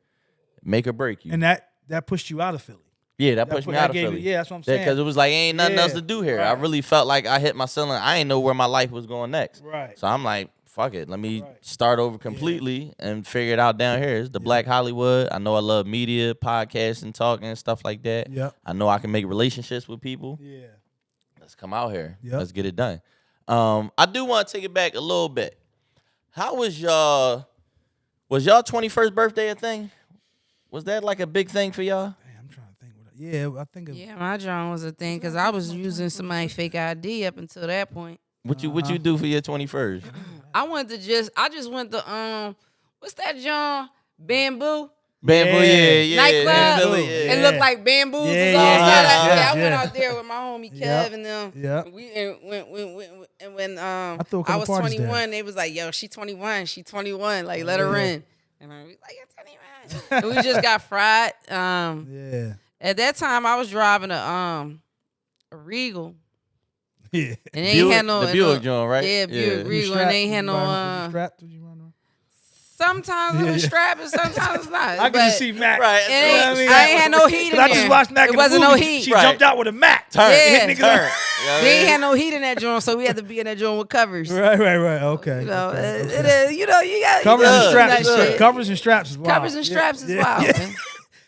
Speaker 3: make or break you.
Speaker 1: And that pushed you out of Philly.
Speaker 3: Yeah, that pushed me out of Philly.
Speaker 1: Yeah, that's what I'm saying.
Speaker 3: Because it was like, ain't nothing else to do here. Right. I really felt like I hit my ceiling. I ain't know where my life was going next. Right. So I'm like, fuck it. Let me start over completely and figure it out down here. It's the Black Hollywood. I know I love media, podcasting, talking, and stuff like that. Yep. I know I can make relationships with people. Yeah. Let's come out here. Yep. Let's get it done. I do want to take it back a little bit. How was y'all 21st birthday a thing? Was that like a big thing for y'all?
Speaker 1: Yeah, I think.
Speaker 2: My John was a thing because I was using somebody's fake ID up until that point.
Speaker 3: What you do for your 21st?
Speaker 2: I just went to what's that John? Bamboo.
Speaker 3: Bamboo, yeah.
Speaker 2: Nightclub. It looked like bamboos was all outside. I went out there with my homie Kev and them. Yeah. When I was 21, there. They was like, yo, she 21. She 21. Like, let her in. And I was like, you're 21. And we just got fried. At that time, I was driving a Regal. Yeah. And they ain't had no...
Speaker 3: The Buick joint, right?
Speaker 2: Yeah, Buick Regal. And they ain't had no...
Speaker 1: Strap? Did you run on?
Speaker 2: Sometimes it was strapped and sometimes it's not.
Speaker 1: I could just see Mack.
Speaker 3: Right.
Speaker 2: I ain't had no heat in there.
Speaker 1: I just watched Mack in the movie.
Speaker 2: No heat.
Speaker 1: She jumped out with a Mack.
Speaker 2: Hit niggas. We ain't had no heat in that joint, so we had to be in that joint with covers.
Speaker 1: Right. Okay.
Speaker 2: You know, it is. You know, you got...
Speaker 1: Covers and straps. Covers and straps is wild.
Speaker 2: Covers and straps is wild, man.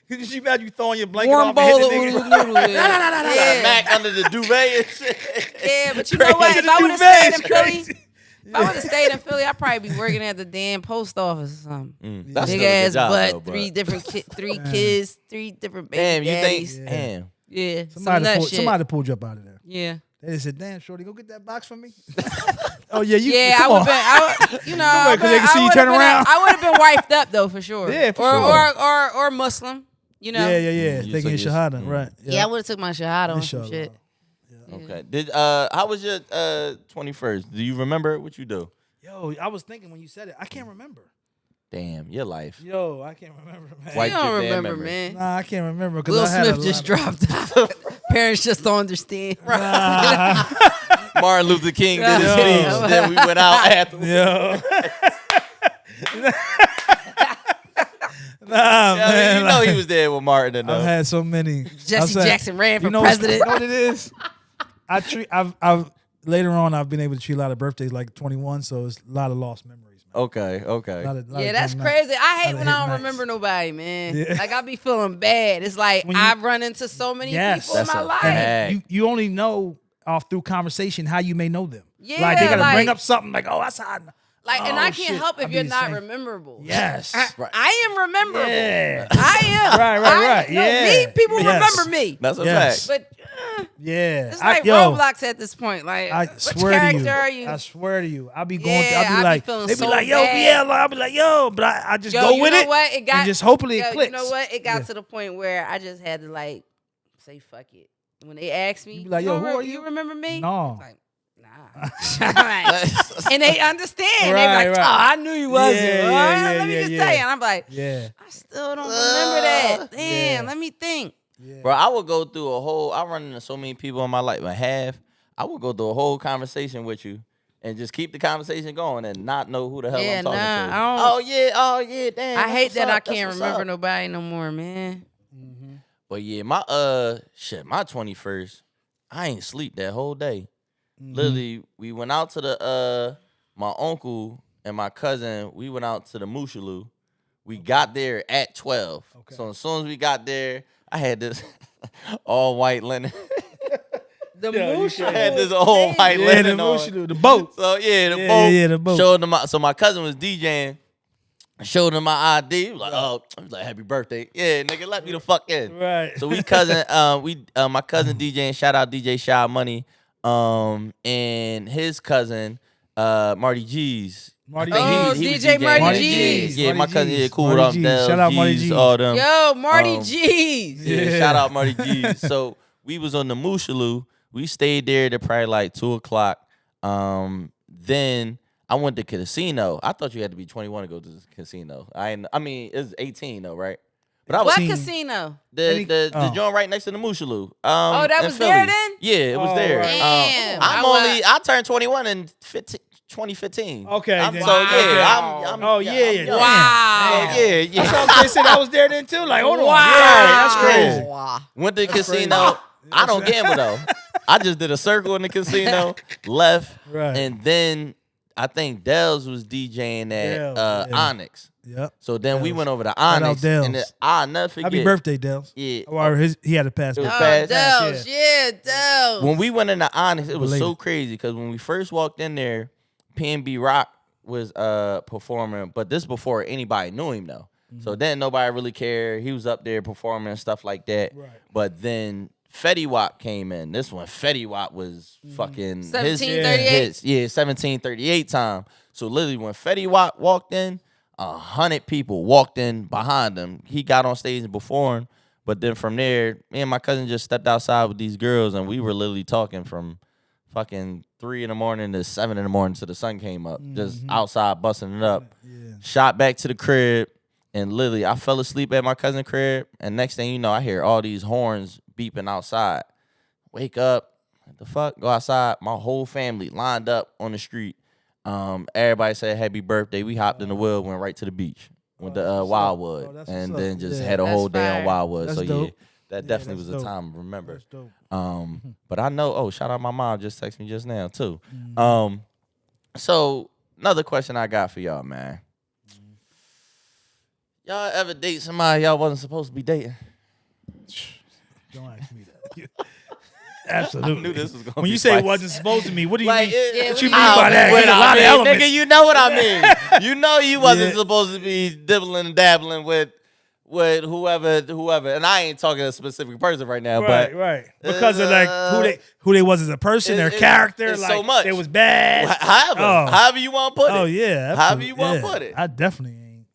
Speaker 1: Could you imagine you throwing your blanket
Speaker 2: warm
Speaker 1: off
Speaker 2: bowl
Speaker 1: and hitting the nigga?
Speaker 2: No.
Speaker 3: Mack under the duvet and shit.
Speaker 2: Yeah, but you know what? If I would have stayed in Philly, if I would have stayed in Philly, I'd probably be working at the damn post office or something.
Speaker 3: That's
Speaker 2: big ass butt, three different kids, 3 different baby daddies.
Speaker 3: Damn.
Speaker 2: Yeah,
Speaker 1: somebody pulled you up out of there.
Speaker 2: Yeah.
Speaker 1: They said, "Damn, shorty, go get that box for me." Oh yeah,
Speaker 2: I would have been. You know,
Speaker 1: because they can see you turn around.
Speaker 2: I would have been wiped up though for sure.
Speaker 1: Yeah, for
Speaker 2: sure. Or Muslim. You know.
Speaker 1: Yeah. Taking your shahada, right?
Speaker 2: Yeah, I would have took my shahada on some shit.
Speaker 3: Yeah. Okay. How was your 21st? Do you remember what you do?
Speaker 1: Yo, I was thinking when you said it, I can't remember.
Speaker 3: Damn, your life.
Speaker 1: Yo, I can't remember, man.
Speaker 2: You don't remember, man.
Speaker 1: Nah, I can't remember.
Speaker 2: Will Smith just dropped out. Parents just don't understand.
Speaker 1: Nah.
Speaker 3: Martin Luther King did his speech. Then we went out after.
Speaker 1: Yo. Nah, man.
Speaker 3: You know he was there with Martin.
Speaker 1: I've had so many.
Speaker 2: Jesse Jackson ran for president.
Speaker 1: You know what it is? I've later on I've been able to treat a lot of birthdays like 21, so it's a lot of lost memories. Man.
Speaker 3: Okay.
Speaker 2: Yeah, that's crazy. I hate when I don't remember nobody, man. Yeah. Like I be feeling bad. It's like I've run into so many people in my life.
Speaker 1: And you only know off through conversation how you may know them.
Speaker 2: Yeah,
Speaker 1: like they gotta bring up something like, oh, that's how.
Speaker 2: And I can't help if you're not memorable.
Speaker 1: Yes.
Speaker 2: I am rememberable.
Speaker 1: Yeah.
Speaker 2: I am.
Speaker 1: Right.
Speaker 2: Me, people remember me.
Speaker 3: That's a fact.
Speaker 2: But
Speaker 1: it's
Speaker 2: like Roblox at this point. Like,
Speaker 1: I
Speaker 2: which
Speaker 1: swear
Speaker 2: character are you?
Speaker 1: I swear to you. I'll be going through,
Speaker 2: feeling
Speaker 1: they be
Speaker 2: so
Speaker 1: like, yo,
Speaker 2: bad.
Speaker 1: I'll be like, yo, but I just go with it.
Speaker 2: What?
Speaker 1: And just hopefully it clicks.
Speaker 2: You know what? It got to the point where I just had to like say fuck it. When they asked me,
Speaker 1: you be like, yo, who are you?
Speaker 2: You remember me?
Speaker 1: No.
Speaker 2: Like, and they understand. They like, oh, I knew you wasn't. Let me just tell you. And I'm like, I still don't remember that. Damn, let me think.
Speaker 1: Yeah.
Speaker 3: Bro, I would go through I run into so many people in my life. I would go through a whole conversation with you and just keep the conversation going and not know who the hell I'm talking to. Oh yeah, damn.
Speaker 2: I hate that I can't remember nobody no more, man.
Speaker 1: Mm-hmm.
Speaker 3: But yeah, my 21st, I ain't sleep that whole day. Mm-hmm. Literally, we went out to the my uncle and my cousin, we went out to the Mushaloo. We got there at 12. Okay. So as soon as we got there, I had this all white linen.
Speaker 2: The Mushaloo.
Speaker 3: I had this all white linen
Speaker 1: on. The boat.
Speaker 3: So the boat. Showed them so my cousin was DJing. I showed him my ID. He was like, I was like, happy birthday. Yeah, nigga, let me the fuck in.
Speaker 1: Right.
Speaker 3: So my cousin DJing, shout out DJ Shy Money. And his cousin, Marty G's.
Speaker 2: DJ Marty G's.
Speaker 3: Yeah, my cousin, cool with them.
Speaker 1: Shout out Marty G's.
Speaker 3: All them.
Speaker 2: Yo, Marty G's.
Speaker 3: Yeah, shout out Marty G's. So we was on the Mushaloo. We stayed there to probably like 2:00. Then I went to casino. I thought you had to be 21 to go to the casino. I mean, it's 18 though, right? But
Speaker 2: what casino?
Speaker 3: The joint right next to the Mushaloo.
Speaker 2: That was Philly. There then?
Speaker 3: Yeah, it was there.
Speaker 2: Damn.
Speaker 3: I turned 21 in 2015.
Speaker 1: Okay.
Speaker 3: I'm,
Speaker 1: then.
Speaker 3: so yeah,
Speaker 1: I'm
Speaker 3: wow.
Speaker 1: Yeah.
Speaker 3: Yeah.
Speaker 1: So they said I was there then too. Like, hold on.
Speaker 2: Wow.
Speaker 1: Yeah, that's crazy.
Speaker 2: Wow.
Speaker 3: Went to the casino. I don't gamble though. I just did a circle in the casino, left, and then I think Dell's was DJing at Onyx.
Speaker 1: Yep.
Speaker 3: So then we went over to Onyx, and I'll never forget.
Speaker 1: Happy birthday, Dells.
Speaker 3: Yeah.
Speaker 1: Or he had a pass.
Speaker 2: Dells. Yeah, Dells.
Speaker 3: When we went into Onyx, it was so crazy because when we first walked in there, PNB Rock was performing, but this before anybody knew him though. Mm-hmm. So then nobody really cared. He was up there performing and stuff like that. Right. But then Fetty Wap came in. This one, Fetty Wap was fucking
Speaker 2: 1738.
Speaker 3: Yeah, 1738 time. So literally when Fetty Wap walked in, 100 people walked in behind him. He got on stage and performed. But then from there, me and my cousin just stepped outside with these girls, and we were literally talking from fucking 3 in the morning to 7 in the morning till the sun came up. Just outside busting it up. Yeah. Shot back to the crib, and literally I fell asleep at my cousin's crib. And next thing you know, I hear all these horns beeping outside. Wake up. What the fuck? Go outside. My whole family lined up on the street. Everybody said happy birthday. We hopped in the wheel, went right to the beach. Went to Wildwood. And then just had a whole day on Wildwood.
Speaker 1: That's
Speaker 3: so
Speaker 1: dope.
Speaker 3: yeah, that definitely was a time to remember.
Speaker 1: That's dope.
Speaker 3: But I know, shout out my mom just texted me just now too. So another question I got for y'all, man. Y'all ever date somebody y'all wasn't supposed to be dating?
Speaker 1: Don't ask me that. Absolutely.
Speaker 3: I knew this was gonna
Speaker 1: when
Speaker 3: be
Speaker 1: you say
Speaker 3: spicy.
Speaker 1: it wasn't supposed to me, what do you
Speaker 3: Like,
Speaker 1: mean? What you mean by that? There's a lot of elements.
Speaker 3: Nigga, you know what I mean. You know you wasn't supposed to be dibbling and dabbling with with whoever, and I ain't talking a specific person right now,
Speaker 1: right. Because of like who they was as a person, their character,
Speaker 3: it's
Speaker 1: like
Speaker 3: so much.
Speaker 1: they was bad.
Speaker 3: However you want to put it.
Speaker 1: Oh yeah, absolutely.
Speaker 3: However you want to put it.
Speaker 1: I definitely ain't.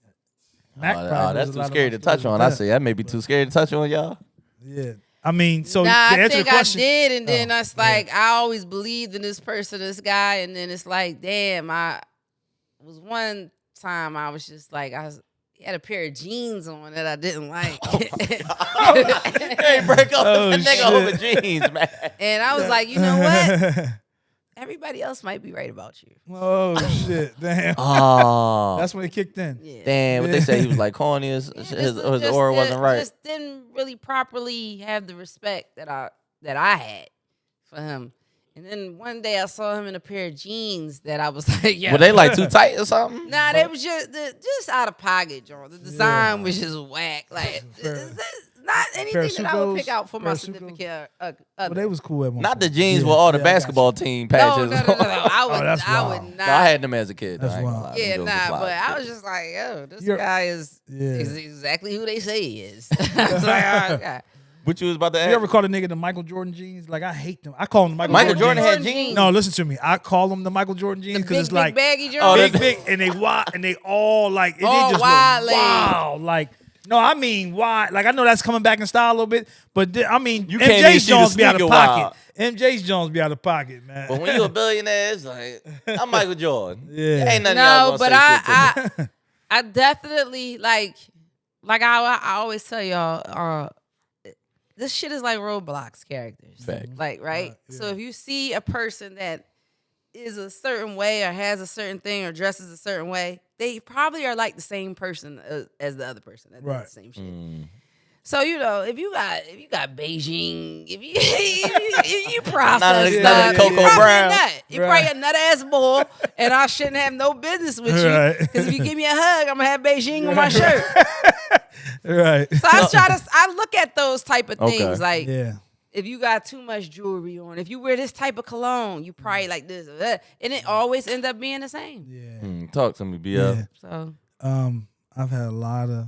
Speaker 1: Mack
Speaker 3: That's too scary to touch on. I say that may be too scary to touch on, y'all.
Speaker 1: Yeah. I mean, so
Speaker 2: I think
Speaker 1: the question,
Speaker 2: I did, and then I always believed in this person, this guy, and then it's like, damn, I was one time I was just like, he had a pair of jeans on that I didn't like.
Speaker 3: Hey, break up the nigga over jeans, man.
Speaker 2: And I was like, you know what? Everybody else might be right about you.
Speaker 1: Oh shit! Damn.
Speaker 3: Oh,
Speaker 1: that's when it kicked in.
Speaker 2: Yeah.
Speaker 3: Damn, what they say he was like corny, his aura wasn't right.
Speaker 2: Just didn't really properly have the respect that I had for him. And then one day I saw him in a pair of jeans that I was like, yeah.
Speaker 3: Were they like too tight or something?
Speaker 2: Nah, they was just out of pocket, John. The design was just whack. Like, not anything that I would pick out for my significant other.
Speaker 1: Well, they was cool at one
Speaker 3: Not
Speaker 1: point.
Speaker 3: the jeans with all the basketball team patches.
Speaker 2: No. I would
Speaker 1: that's
Speaker 2: not.
Speaker 1: wild.
Speaker 3: No, I had them as a kid.
Speaker 1: That's
Speaker 3: I ain't gonna
Speaker 1: wild.
Speaker 3: lie.
Speaker 2: Yeah,
Speaker 3: Them
Speaker 2: nah,
Speaker 3: jokes was
Speaker 2: but I
Speaker 3: fly.
Speaker 2: was just like, yo, this
Speaker 1: You're-
Speaker 2: guy is exactly who they say he is. I was like, oh, God.
Speaker 3: What you was about to ask?
Speaker 1: You ever call a nigga the Michael Jordan jeans? Like I hate them. I call them the
Speaker 3: Michael Jordan
Speaker 1: jeans.
Speaker 3: had jeans?
Speaker 1: No, listen to me. I call them the Michael Jordan jeans
Speaker 2: The
Speaker 1: because it's
Speaker 2: big,
Speaker 1: like
Speaker 2: baggy
Speaker 3: Oh,
Speaker 2: joints.
Speaker 1: big, and they wide, and they all like they
Speaker 2: All
Speaker 1: just
Speaker 2: wide
Speaker 1: look
Speaker 2: leg.
Speaker 1: wild. Like no, I mean wide. Like I know that's coming back in style a little bit, but I mean
Speaker 3: You can't even
Speaker 1: MJ's
Speaker 3: see the
Speaker 1: Jones be out of
Speaker 3: sneaker
Speaker 1: pocket. MJ's Jones be out of pocket, man.
Speaker 3: But when you a billionaire, it's like, I'm Michael Jordan.
Speaker 1: Yeah.
Speaker 3: Ain't nothing y'all
Speaker 2: No,
Speaker 3: gonna
Speaker 2: but
Speaker 3: say shit to me.
Speaker 2: I definitely like I always tell y'all, this shit is like Roblox characters.
Speaker 3: Fact.
Speaker 2: Like, right?
Speaker 1: Yeah.
Speaker 2: So if you see a person that is a certain way or has a certain thing or dresses a certain way, they probably are like the same person as the other person that does the same shit. So if you got Beijing, if you process
Speaker 3: None of the Coco Brown.
Speaker 2: You're probably a nut ass bull, and I shouldn't have no business with you
Speaker 1: Right.
Speaker 2: because if you give me a hug, I'm gonna have Beijing on my shirt.
Speaker 1: Right.
Speaker 2: So I look at those type of things
Speaker 3: Okay.
Speaker 2: like
Speaker 1: Yeah.
Speaker 2: if you got too much jewelry on, if you wear this type of cologne, you probably like this, or that, and it always end up being the same.
Speaker 1: Yeah.
Speaker 3: Talk to me, B.
Speaker 1: Yeah.
Speaker 2: So
Speaker 1: I've had a lot of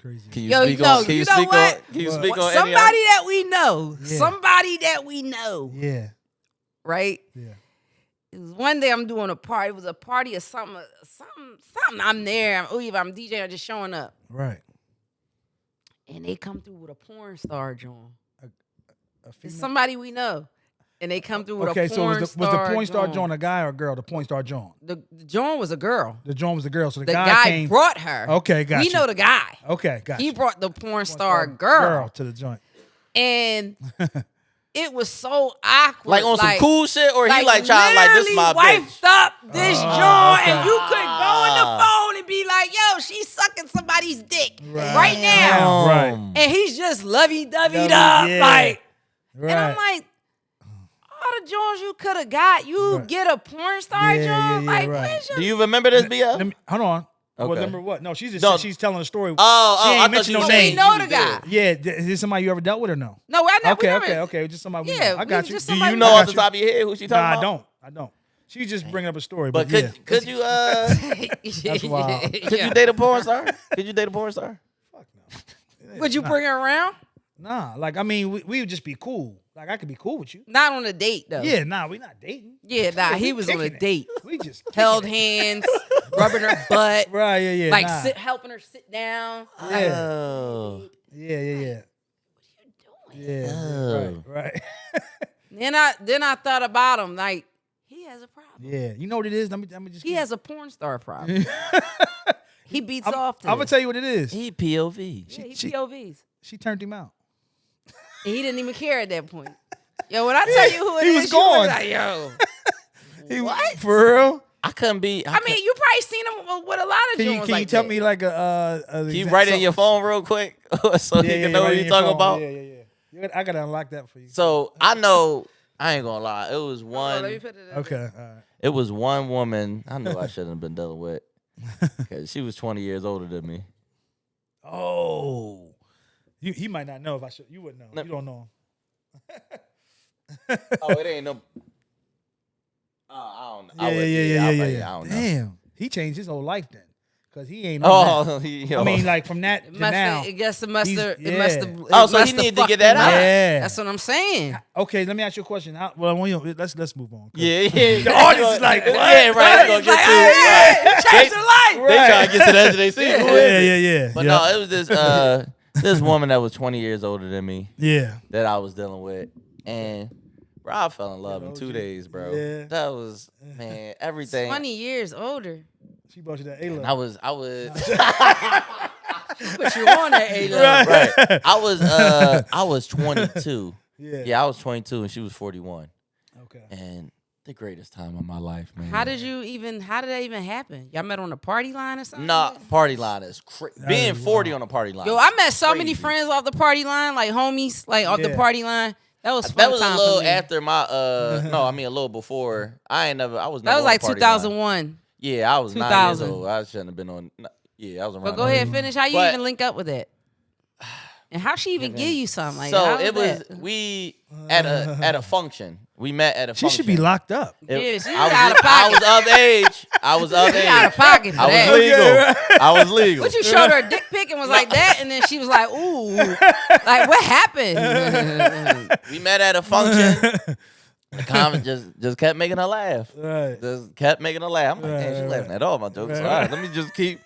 Speaker 1: crazy.
Speaker 3: Can you
Speaker 2: Yo,
Speaker 3: speak
Speaker 2: no,
Speaker 3: on? Can
Speaker 2: you
Speaker 3: you
Speaker 2: know
Speaker 3: speak
Speaker 2: what?
Speaker 3: on? Can you
Speaker 1: What?
Speaker 3: speak on any
Speaker 2: somebody that we know,
Speaker 1: Yeah.
Speaker 2: somebody that we know,
Speaker 1: Yeah.
Speaker 2: right?
Speaker 1: Yeah.
Speaker 2: It was one day I'm doing a party. It was a party or something. I'm there. Either I'm DJing or just showing up.
Speaker 1: Right.
Speaker 2: And they come through with a porn star, John.
Speaker 1: A
Speaker 2: It's
Speaker 1: female?
Speaker 2: somebody we know. And they come through with
Speaker 1: Okay,
Speaker 2: a
Speaker 1: so
Speaker 2: porn
Speaker 1: was the porn star John a guy or a girl? The porn star John.
Speaker 2: The John was a girl.
Speaker 1: The John was the girl. So the
Speaker 2: The
Speaker 1: guy
Speaker 2: guy
Speaker 1: came.
Speaker 2: brought her.
Speaker 1: Okay, got
Speaker 2: We
Speaker 1: you.
Speaker 2: know the guy.
Speaker 1: Okay, got
Speaker 2: He
Speaker 1: you.
Speaker 2: brought the porn star girl.
Speaker 1: to the joint.
Speaker 2: And it was so awkward.
Speaker 3: Like on some cool shit, or he like trying like this my
Speaker 2: literally
Speaker 3: bitch.
Speaker 2: wifed up this joint,
Speaker 1: okay.
Speaker 2: and you could go in the phone and be like, "Yo, she's sucking somebody's dick right now,"
Speaker 1: Right.
Speaker 2: and he's just lovey-doveyed
Speaker 1: Lovey,
Speaker 2: up,
Speaker 1: yeah.
Speaker 2: like.
Speaker 1: Right.
Speaker 2: And I'm like, all the Jones you could have got, you get a porn star
Speaker 1: Yeah,
Speaker 2: John,
Speaker 1: yeah,
Speaker 2: like,
Speaker 1: right.
Speaker 2: where's your
Speaker 3: Do you remember this, B?
Speaker 1: Hold on.
Speaker 3: Okay.
Speaker 1: Remember what? No, she's just
Speaker 3: No.
Speaker 1: she's telling a story.
Speaker 3: Oh,
Speaker 1: she
Speaker 3: I
Speaker 1: ain't
Speaker 3: thought
Speaker 1: mentioned
Speaker 3: you
Speaker 1: no
Speaker 3: was
Speaker 2: we
Speaker 1: name.
Speaker 2: know the guy?
Speaker 1: Yeah, is this somebody you ever dealt with or no?
Speaker 2: No, I know.
Speaker 1: Okay. Just somebody.
Speaker 2: Yeah,
Speaker 1: I got you.
Speaker 2: just
Speaker 3: Do
Speaker 2: somebody
Speaker 3: you
Speaker 2: we
Speaker 3: know
Speaker 1: I
Speaker 3: off
Speaker 1: got
Speaker 3: the
Speaker 1: you.
Speaker 3: top of your head who she talking
Speaker 1: Nah,
Speaker 3: about?
Speaker 1: I don't. She's just bringing up a story,
Speaker 3: But
Speaker 1: but,
Speaker 3: could you
Speaker 1: That's wild.
Speaker 3: could you date a porn star? Could you date a porn star?
Speaker 1: Fuck no.
Speaker 2: Would you bring her around?
Speaker 1: Nah, like I mean, we would just be cool. Like I could be cool with you.
Speaker 2: Not on a date though.
Speaker 1: Yeah, nah, we not dating.
Speaker 2: Yeah, nah, he was on a
Speaker 1: kicking it.
Speaker 2: date.
Speaker 1: We just
Speaker 2: Held
Speaker 1: kicking
Speaker 2: hands, rubbing her butt,
Speaker 1: it. Right, yeah,
Speaker 2: like
Speaker 1: nah.
Speaker 2: helping her sit down.
Speaker 1: Yeah.
Speaker 3: Oh.
Speaker 1: Yeah. Yeah.
Speaker 3: Oh.
Speaker 1: Right.
Speaker 2: Then I thought about him, like, he has a problem.
Speaker 1: Yeah. You know what it is? Let me just
Speaker 2: He has a porn star problem. He beats off to
Speaker 1: I'm gonna
Speaker 2: this.
Speaker 1: tell you what it is.
Speaker 3: He POV.
Speaker 2: Yeah, he
Speaker 1: she-
Speaker 2: POVs.
Speaker 1: She turned him out.
Speaker 2: And he didn't even care at that point. Yo, when I tell you who it
Speaker 1: He
Speaker 2: is,
Speaker 1: was
Speaker 2: you
Speaker 1: gone.
Speaker 2: like, yo. What?
Speaker 1: For real?
Speaker 3: I couldn't be.
Speaker 2: I mean, you probably seen him with a lot of
Speaker 1: Can you
Speaker 2: Jones like
Speaker 1: tell
Speaker 2: that.
Speaker 1: me like a
Speaker 3: Can you
Speaker 1: exact-
Speaker 3: write it in your phone real quick so you can know what
Speaker 1: write it
Speaker 3: you're
Speaker 1: in your
Speaker 3: talking
Speaker 1: phone.
Speaker 3: about?
Speaker 1: Yeah. I gotta unlock that for you.
Speaker 3: So I know. I ain't gonna lie. It was
Speaker 2: Hold on, let me
Speaker 3: one.
Speaker 2: put it in.
Speaker 1: Okay. All right.
Speaker 3: It was one woman. I knew I shouldn't have been dealing with because she was 20 years older than me.
Speaker 1: Oh. He might not know if I should. You wouldn't know.
Speaker 3: No.
Speaker 1: You don't know him.
Speaker 3: Oh, it ain't no. I don't know.
Speaker 1: Yeah.
Speaker 3: I don't know.
Speaker 1: Damn. He changed his whole life then. because he ain't on that.
Speaker 3: I
Speaker 1: I mean, like from that to now.
Speaker 2: I guess it must have.
Speaker 1: Yeah.
Speaker 2: It must have.
Speaker 3: Oh, so he needed to get that out.
Speaker 1: Yeah.
Speaker 2: That's what I'm saying.
Speaker 1: Okay, let me ask you a question. Let's move on.
Speaker 3: Yeah.
Speaker 1: The audience is like, what?
Speaker 3: Yeah, right. Gonna get to
Speaker 2: Change their life.
Speaker 3: They trying to get to the edge of their seat.
Speaker 1: Yeah.
Speaker 3: But no, it was this woman that was 20 years older than me.
Speaker 1: Yeah.
Speaker 3: That I was dealing with, and bro, I fell in love in 2 days, bro.
Speaker 1: Yeah.
Speaker 3: That was everything.
Speaker 2: 20 years older.
Speaker 1: She brought you that A-Love.
Speaker 3: I was
Speaker 2: But you on that A-Love.
Speaker 3: right. I was 22.
Speaker 1: Yeah.
Speaker 3: I was 22 and she was 41.
Speaker 1: Okay.
Speaker 3: And the greatest time of my life, man.
Speaker 2: How did that even happen? Y'all met on a party line or something?
Speaker 3: Nah, party line is crazy. Being 40 on a party line.
Speaker 2: Yo, I met so
Speaker 3: crazy.
Speaker 2: many friends off the party line, like homies, like off the party line. That was fun.
Speaker 3: That was
Speaker 2: time
Speaker 3: a little
Speaker 2: for me.
Speaker 3: after my no, I mean a little before. I was never
Speaker 2: That was
Speaker 3: on
Speaker 2: like
Speaker 3: a party
Speaker 2: 2001.
Speaker 3: line. Yeah, I was 9 years
Speaker 2: 2000.
Speaker 3: old. I shouldn't have been on. Yeah, I was around.
Speaker 2: But go ahead and finish. How you
Speaker 3: But-
Speaker 2: even link up with that? And how she even give you something like
Speaker 3: So
Speaker 2: that?
Speaker 3: it was we at a function. We met at a
Speaker 1: She
Speaker 3: function.
Speaker 1: should be locked up.
Speaker 2: Yeah, she
Speaker 3: I
Speaker 2: out of pocket.
Speaker 3: was of age. I was of age.
Speaker 2: out of pocket for
Speaker 3: I was
Speaker 2: that.
Speaker 3: legal. I was legal.
Speaker 2: But you showed her a dick pic and was like that, and then she was like, "Ooh, like what happened?"
Speaker 3: We met at a function. The comment just kept making her laugh.
Speaker 1: Right.
Speaker 3: Just kept making her laugh. I'm like, damn, she's
Speaker 1: Right.
Speaker 3: laughing at all my jokes. All right, let me just keep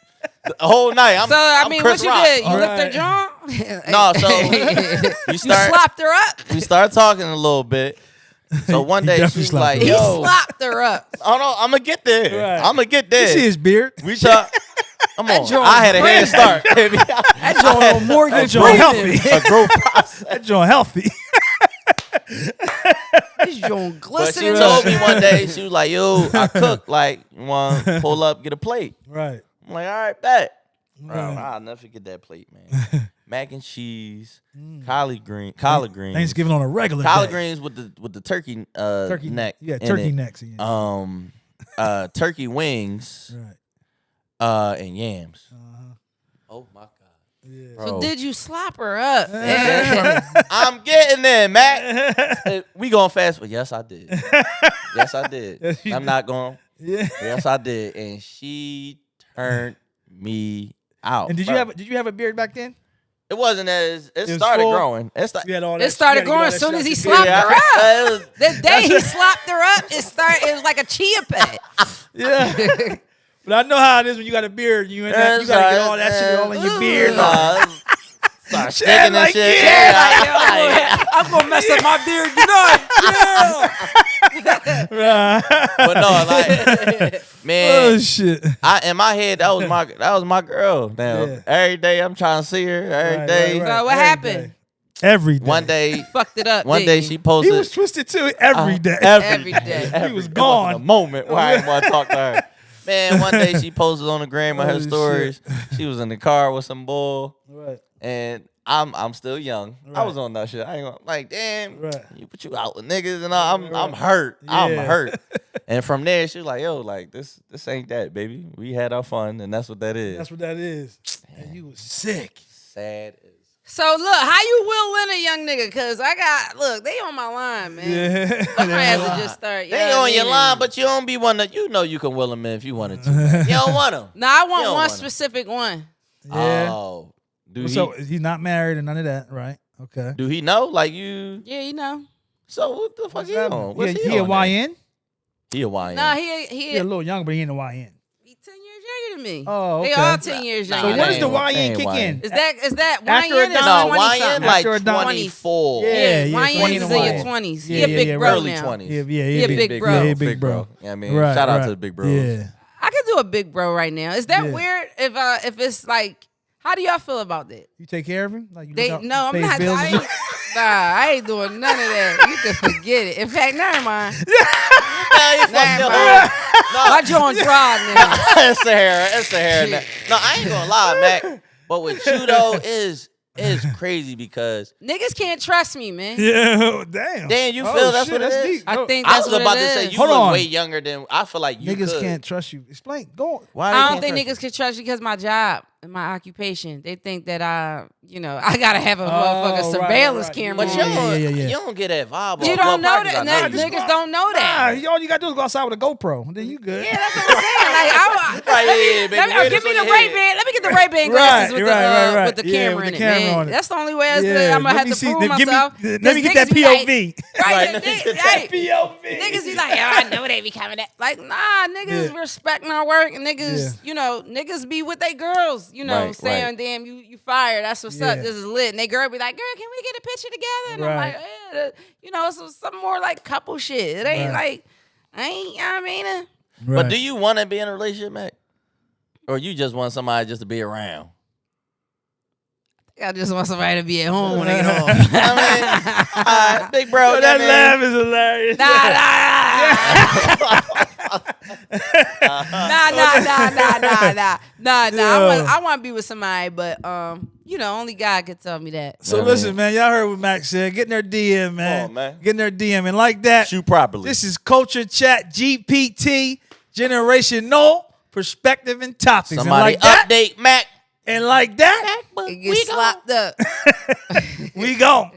Speaker 3: the whole night.
Speaker 2: So I mean,
Speaker 3: Chris
Speaker 2: what you
Speaker 3: Rock.
Speaker 2: did? You
Speaker 1: All
Speaker 2: licked her
Speaker 1: right.
Speaker 2: jaw?
Speaker 3: No, so
Speaker 2: you
Speaker 3: we start
Speaker 2: slopped her up.
Speaker 3: we started talking a little bit. So one
Speaker 1: He
Speaker 3: day
Speaker 1: definitely
Speaker 3: she's
Speaker 1: slapped
Speaker 3: like,
Speaker 1: her.
Speaker 2: He
Speaker 3: yo,
Speaker 2: slopped her up.
Speaker 3: oh no, I'm gonna get there.
Speaker 1: Right.
Speaker 3: I'm gonna get
Speaker 1: You
Speaker 3: there.
Speaker 1: see his beard?
Speaker 3: We talk. Come on,
Speaker 2: joint
Speaker 3: I had a head start, baby.
Speaker 2: That joint on Morgan
Speaker 1: That joint healthy.
Speaker 3: A growth process.
Speaker 1: That joint healthy.
Speaker 2: This joint
Speaker 3: But she
Speaker 2: glistening.
Speaker 3: told me one day, she was like, yo, I cook. Like, you want to pull up, get a plate?
Speaker 1: Right.
Speaker 3: I'm like, all right, bet. Bro,
Speaker 1: Right.
Speaker 3: I'll never forget that plate, man. Mac and cheese, collard greens.
Speaker 1: Thanksgiving on a regular
Speaker 3: Collard
Speaker 1: day.
Speaker 3: greens with the turkey,
Speaker 1: Turkey
Speaker 3: neck.
Speaker 1: Yeah,
Speaker 3: in
Speaker 1: turkey
Speaker 3: it.
Speaker 1: necks. Yeah.
Speaker 3: Turkey wings,
Speaker 1: Right.
Speaker 3: and yams. Oh my god.
Speaker 1: Yeah.
Speaker 3: Bro.
Speaker 2: So did you slop her up?
Speaker 3: I'm getting there, Mac. We going fast, but yes, I did. Yes, I did.
Speaker 1: Yes, you
Speaker 3: I'm not going.
Speaker 1: Yeah.
Speaker 3: Yes, I did, and she turned me out.
Speaker 1: And did you have a beard back then?
Speaker 3: It wasn't as it
Speaker 1: was
Speaker 3: started
Speaker 1: full?
Speaker 3: growing.
Speaker 1: You had all
Speaker 2: It
Speaker 1: that-
Speaker 2: started
Speaker 1: you had to get all
Speaker 2: growing
Speaker 1: that
Speaker 2: as soon
Speaker 1: shit
Speaker 2: as
Speaker 1: out
Speaker 2: he
Speaker 1: your beard.
Speaker 2: slapped her up.
Speaker 3: It
Speaker 2: The day he slapped her up, it was like a chia pet.
Speaker 1: Yeah. But I know how it is when you got a beard. You gotta get all that shit all in your beard.
Speaker 3: Start sticking and shit.
Speaker 2: I'm gonna mess up my beard,
Speaker 3: But no, like, man,
Speaker 1: Oh shit.
Speaker 3: in my head that was my girl. Now
Speaker 1: Yeah.
Speaker 3: every day I'm trying to see her. Every day.
Speaker 2: So what happened?
Speaker 1: Every day.
Speaker 3: One day,
Speaker 2: Fucked it up.
Speaker 3: one
Speaker 2: didn't
Speaker 3: day
Speaker 2: you?
Speaker 3: she
Speaker 1: He
Speaker 3: posted
Speaker 1: was twisted too every day.
Speaker 2: Every day.
Speaker 1: He was
Speaker 3: It wasn't
Speaker 1: gone.
Speaker 3: a moment where I didn't want to talk to her. Man, one day she posted on the gram of her
Speaker 1: Oh,
Speaker 3: stories. She was in the car with some bull,
Speaker 1: Right.
Speaker 3: and I'm still young. I
Speaker 1: Right.
Speaker 3: was on that shit. I ain't gonna, like, damn,
Speaker 1: Right.
Speaker 3: you put you out with niggas, and I'm hurt. I'm
Speaker 1: Yeah.
Speaker 3: hurt. And from there, she was like, yo, like this ain't that, baby. We had our fun, and that's what that is.
Speaker 1: That's what that is. And you was sick.
Speaker 3: Sad as.
Speaker 2: So look, how you will win a young nigga? Cause they on my line, man.
Speaker 1: Yeah.
Speaker 2: I'm gonna have to just start.
Speaker 3: They on your line, but you don't be one that you can will them in if you wanted to. You don't want them.
Speaker 2: No, I
Speaker 3: You
Speaker 2: want
Speaker 3: don't
Speaker 2: one
Speaker 3: want 'em.
Speaker 2: specific one.
Speaker 1: Yeah.
Speaker 3: Oh,
Speaker 1: So he's not married and none of that, right? Okay.
Speaker 3: do he know? Like you?
Speaker 2: Yeah, you know.
Speaker 3: So what the fuck he on? What's
Speaker 1: he a
Speaker 3: on
Speaker 1: YN?
Speaker 3: He a YN.
Speaker 2: Nah,
Speaker 1: He
Speaker 2: he
Speaker 1: a little young, but he ain't a YN.
Speaker 2: he 10 years younger than me.
Speaker 1: Oh, okay.
Speaker 2: They all 10 years
Speaker 3: Nah,
Speaker 1: So
Speaker 2: younger.
Speaker 1: when does
Speaker 2: than
Speaker 1: the
Speaker 2: me.
Speaker 3: ain't
Speaker 1: YN kick
Speaker 3: YN.
Speaker 1: in?
Speaker 2: Is that
Speaker 1: After
Speaker 2: YN
Speaker 1: a
Speaker 2: is
Speaker 1: dime?
Speaker 2: 20
Speaker 3: YN
Speaker 2: something?
Speaker 3: like
Speaker 1: After a dime.
Speaker 3: 24.
Speaker 1: Yeah,
Speaker 2: YN
Speaker 1: 20
Speaker 2: is
Speaker 1: and
Speaker 2: in your
Speaker 1: YN.
Speaker 2: 20s.
Speaker 1: Yeah,
Speaker 2: He a
Speaker 1: yeah,
Speaker 2: big
Speaker 1: yeah,
Speaker 2: bro
Speaker 3: early
Speaker 2: now.
Speaker 3: 20s.
Speaker 2: He a big bro.
Speaker 1: Yeah, he a big bro.
Speaker 3: Yeah, I mean,
Speaker 1: Right,
Speaker 3: shout out
Speaker 1: right.
Speaker 3: to the big bros.
Speaker 1: Yeah.
Speaker 2: I could do a big bro right now. Is that
Speaker 1: Yeah.
Speaker 2: weird if it's like, how do y'all feel about that?
Speaker 1: You take care of him? Like you
Speaker 2: They
Speaker 1: look out-
Speaker 2: no, I'm
Speaker 1: pay his
Speaker 2: not.
Speaker 1: bills
Speaker 2: I
Speaker 1: and
Speaker 2: ain't, I ain't doing none of that. You can forget it. In fact, never mind. Never mind. My joint dry now.
Speaker 3: It's the hair. It's the hair. Now. No, I ain't gonna lie, Mac. But with you though, is crazy because
Speaker 2: Niggas can't trust me, man.
Speaker 1: Yeah, damn.
Speaker 3: damn, you feel that's
Speaker 1: shit,
Speaker 3: what it
Speaker 1: that's
Speaker 3: is?
Speaker 1: deep.
Speaker 2: I
Speaker 1: No,
Speaker 2: think
Speaker 3: I
Speaker 2: that's
Speaker 3: was
Speaker 2: what
Speaker 3: about
Speaker 2: it
Speaker 3: to say
Speaker 2: is.
Speaker 3: you
Speaker 1: Hold
Speaker 3: look
Speaker 1: on.
Speaker 3: way younger than I feel like you
Speaker 1: niggas
Speaker 3: could.
Speaker 1: can't trust you. Explain. Go on.
Speaker 3: Why
Speaker 2: I don't
Speaker 3: they
Speaker 2: think
Speaker 3: can't
Speaker 2: niggas can trust you because my job. occupation. They think that I gotta have a motherfucking surveillance camera.
Speaker 3: But you don't get that vibe.
Speaker 2: You don't know that. Niggas don't know that.
Speaker 1: All you gotta do is go outside with a GoPro. Then you good.
Speaker 2: Yeah, that's what I'm saying. Give me the Ray-Ban. Let me get the Ray-Ban glasses with the camera in it, man. That's the only way I'm gonna have to prove myself.
Speaker 1: Let me get that POV.
Speaker 2: Right, POV. Niggas be like, I know they be coming at. Like, nah, niggas respecting our work, and niggas, niggas be with their girls, saying, damn, you fired. That's what's up. This is lit. And they girl be like, girl, can we get a picture together? And I'm like, some more like couple shit. It ain't like, you know what I mean?
Speaker 3: But do you want to be in a relationship, Mac? Or you just want somebody just to be around?
Speaker 2: I just want somebody to be at home when I get home.
Speaker 3: Big bro.
Speaker 1: That laugh is hilarious.
Speaker 2: Nah. I want to be with somebody, but only God can tell me that.
Speaker 1: So listen, man, y'all heard what Max said. Get in their DM, man.
Speaker 3: Come on, man.
Speaker 1: Get in their DM, and like that.
Speaker 3: Shoot properly.
Speaker 1: This is Culture ChatGPT, generational perspective and topics.
Speaker 3: Somebody
Speaker 1: and like
Speaker 3: update Mac.
Speaker 1: And like that,
Speaker 2: it gets slapped up.
Speaker 1: we gone.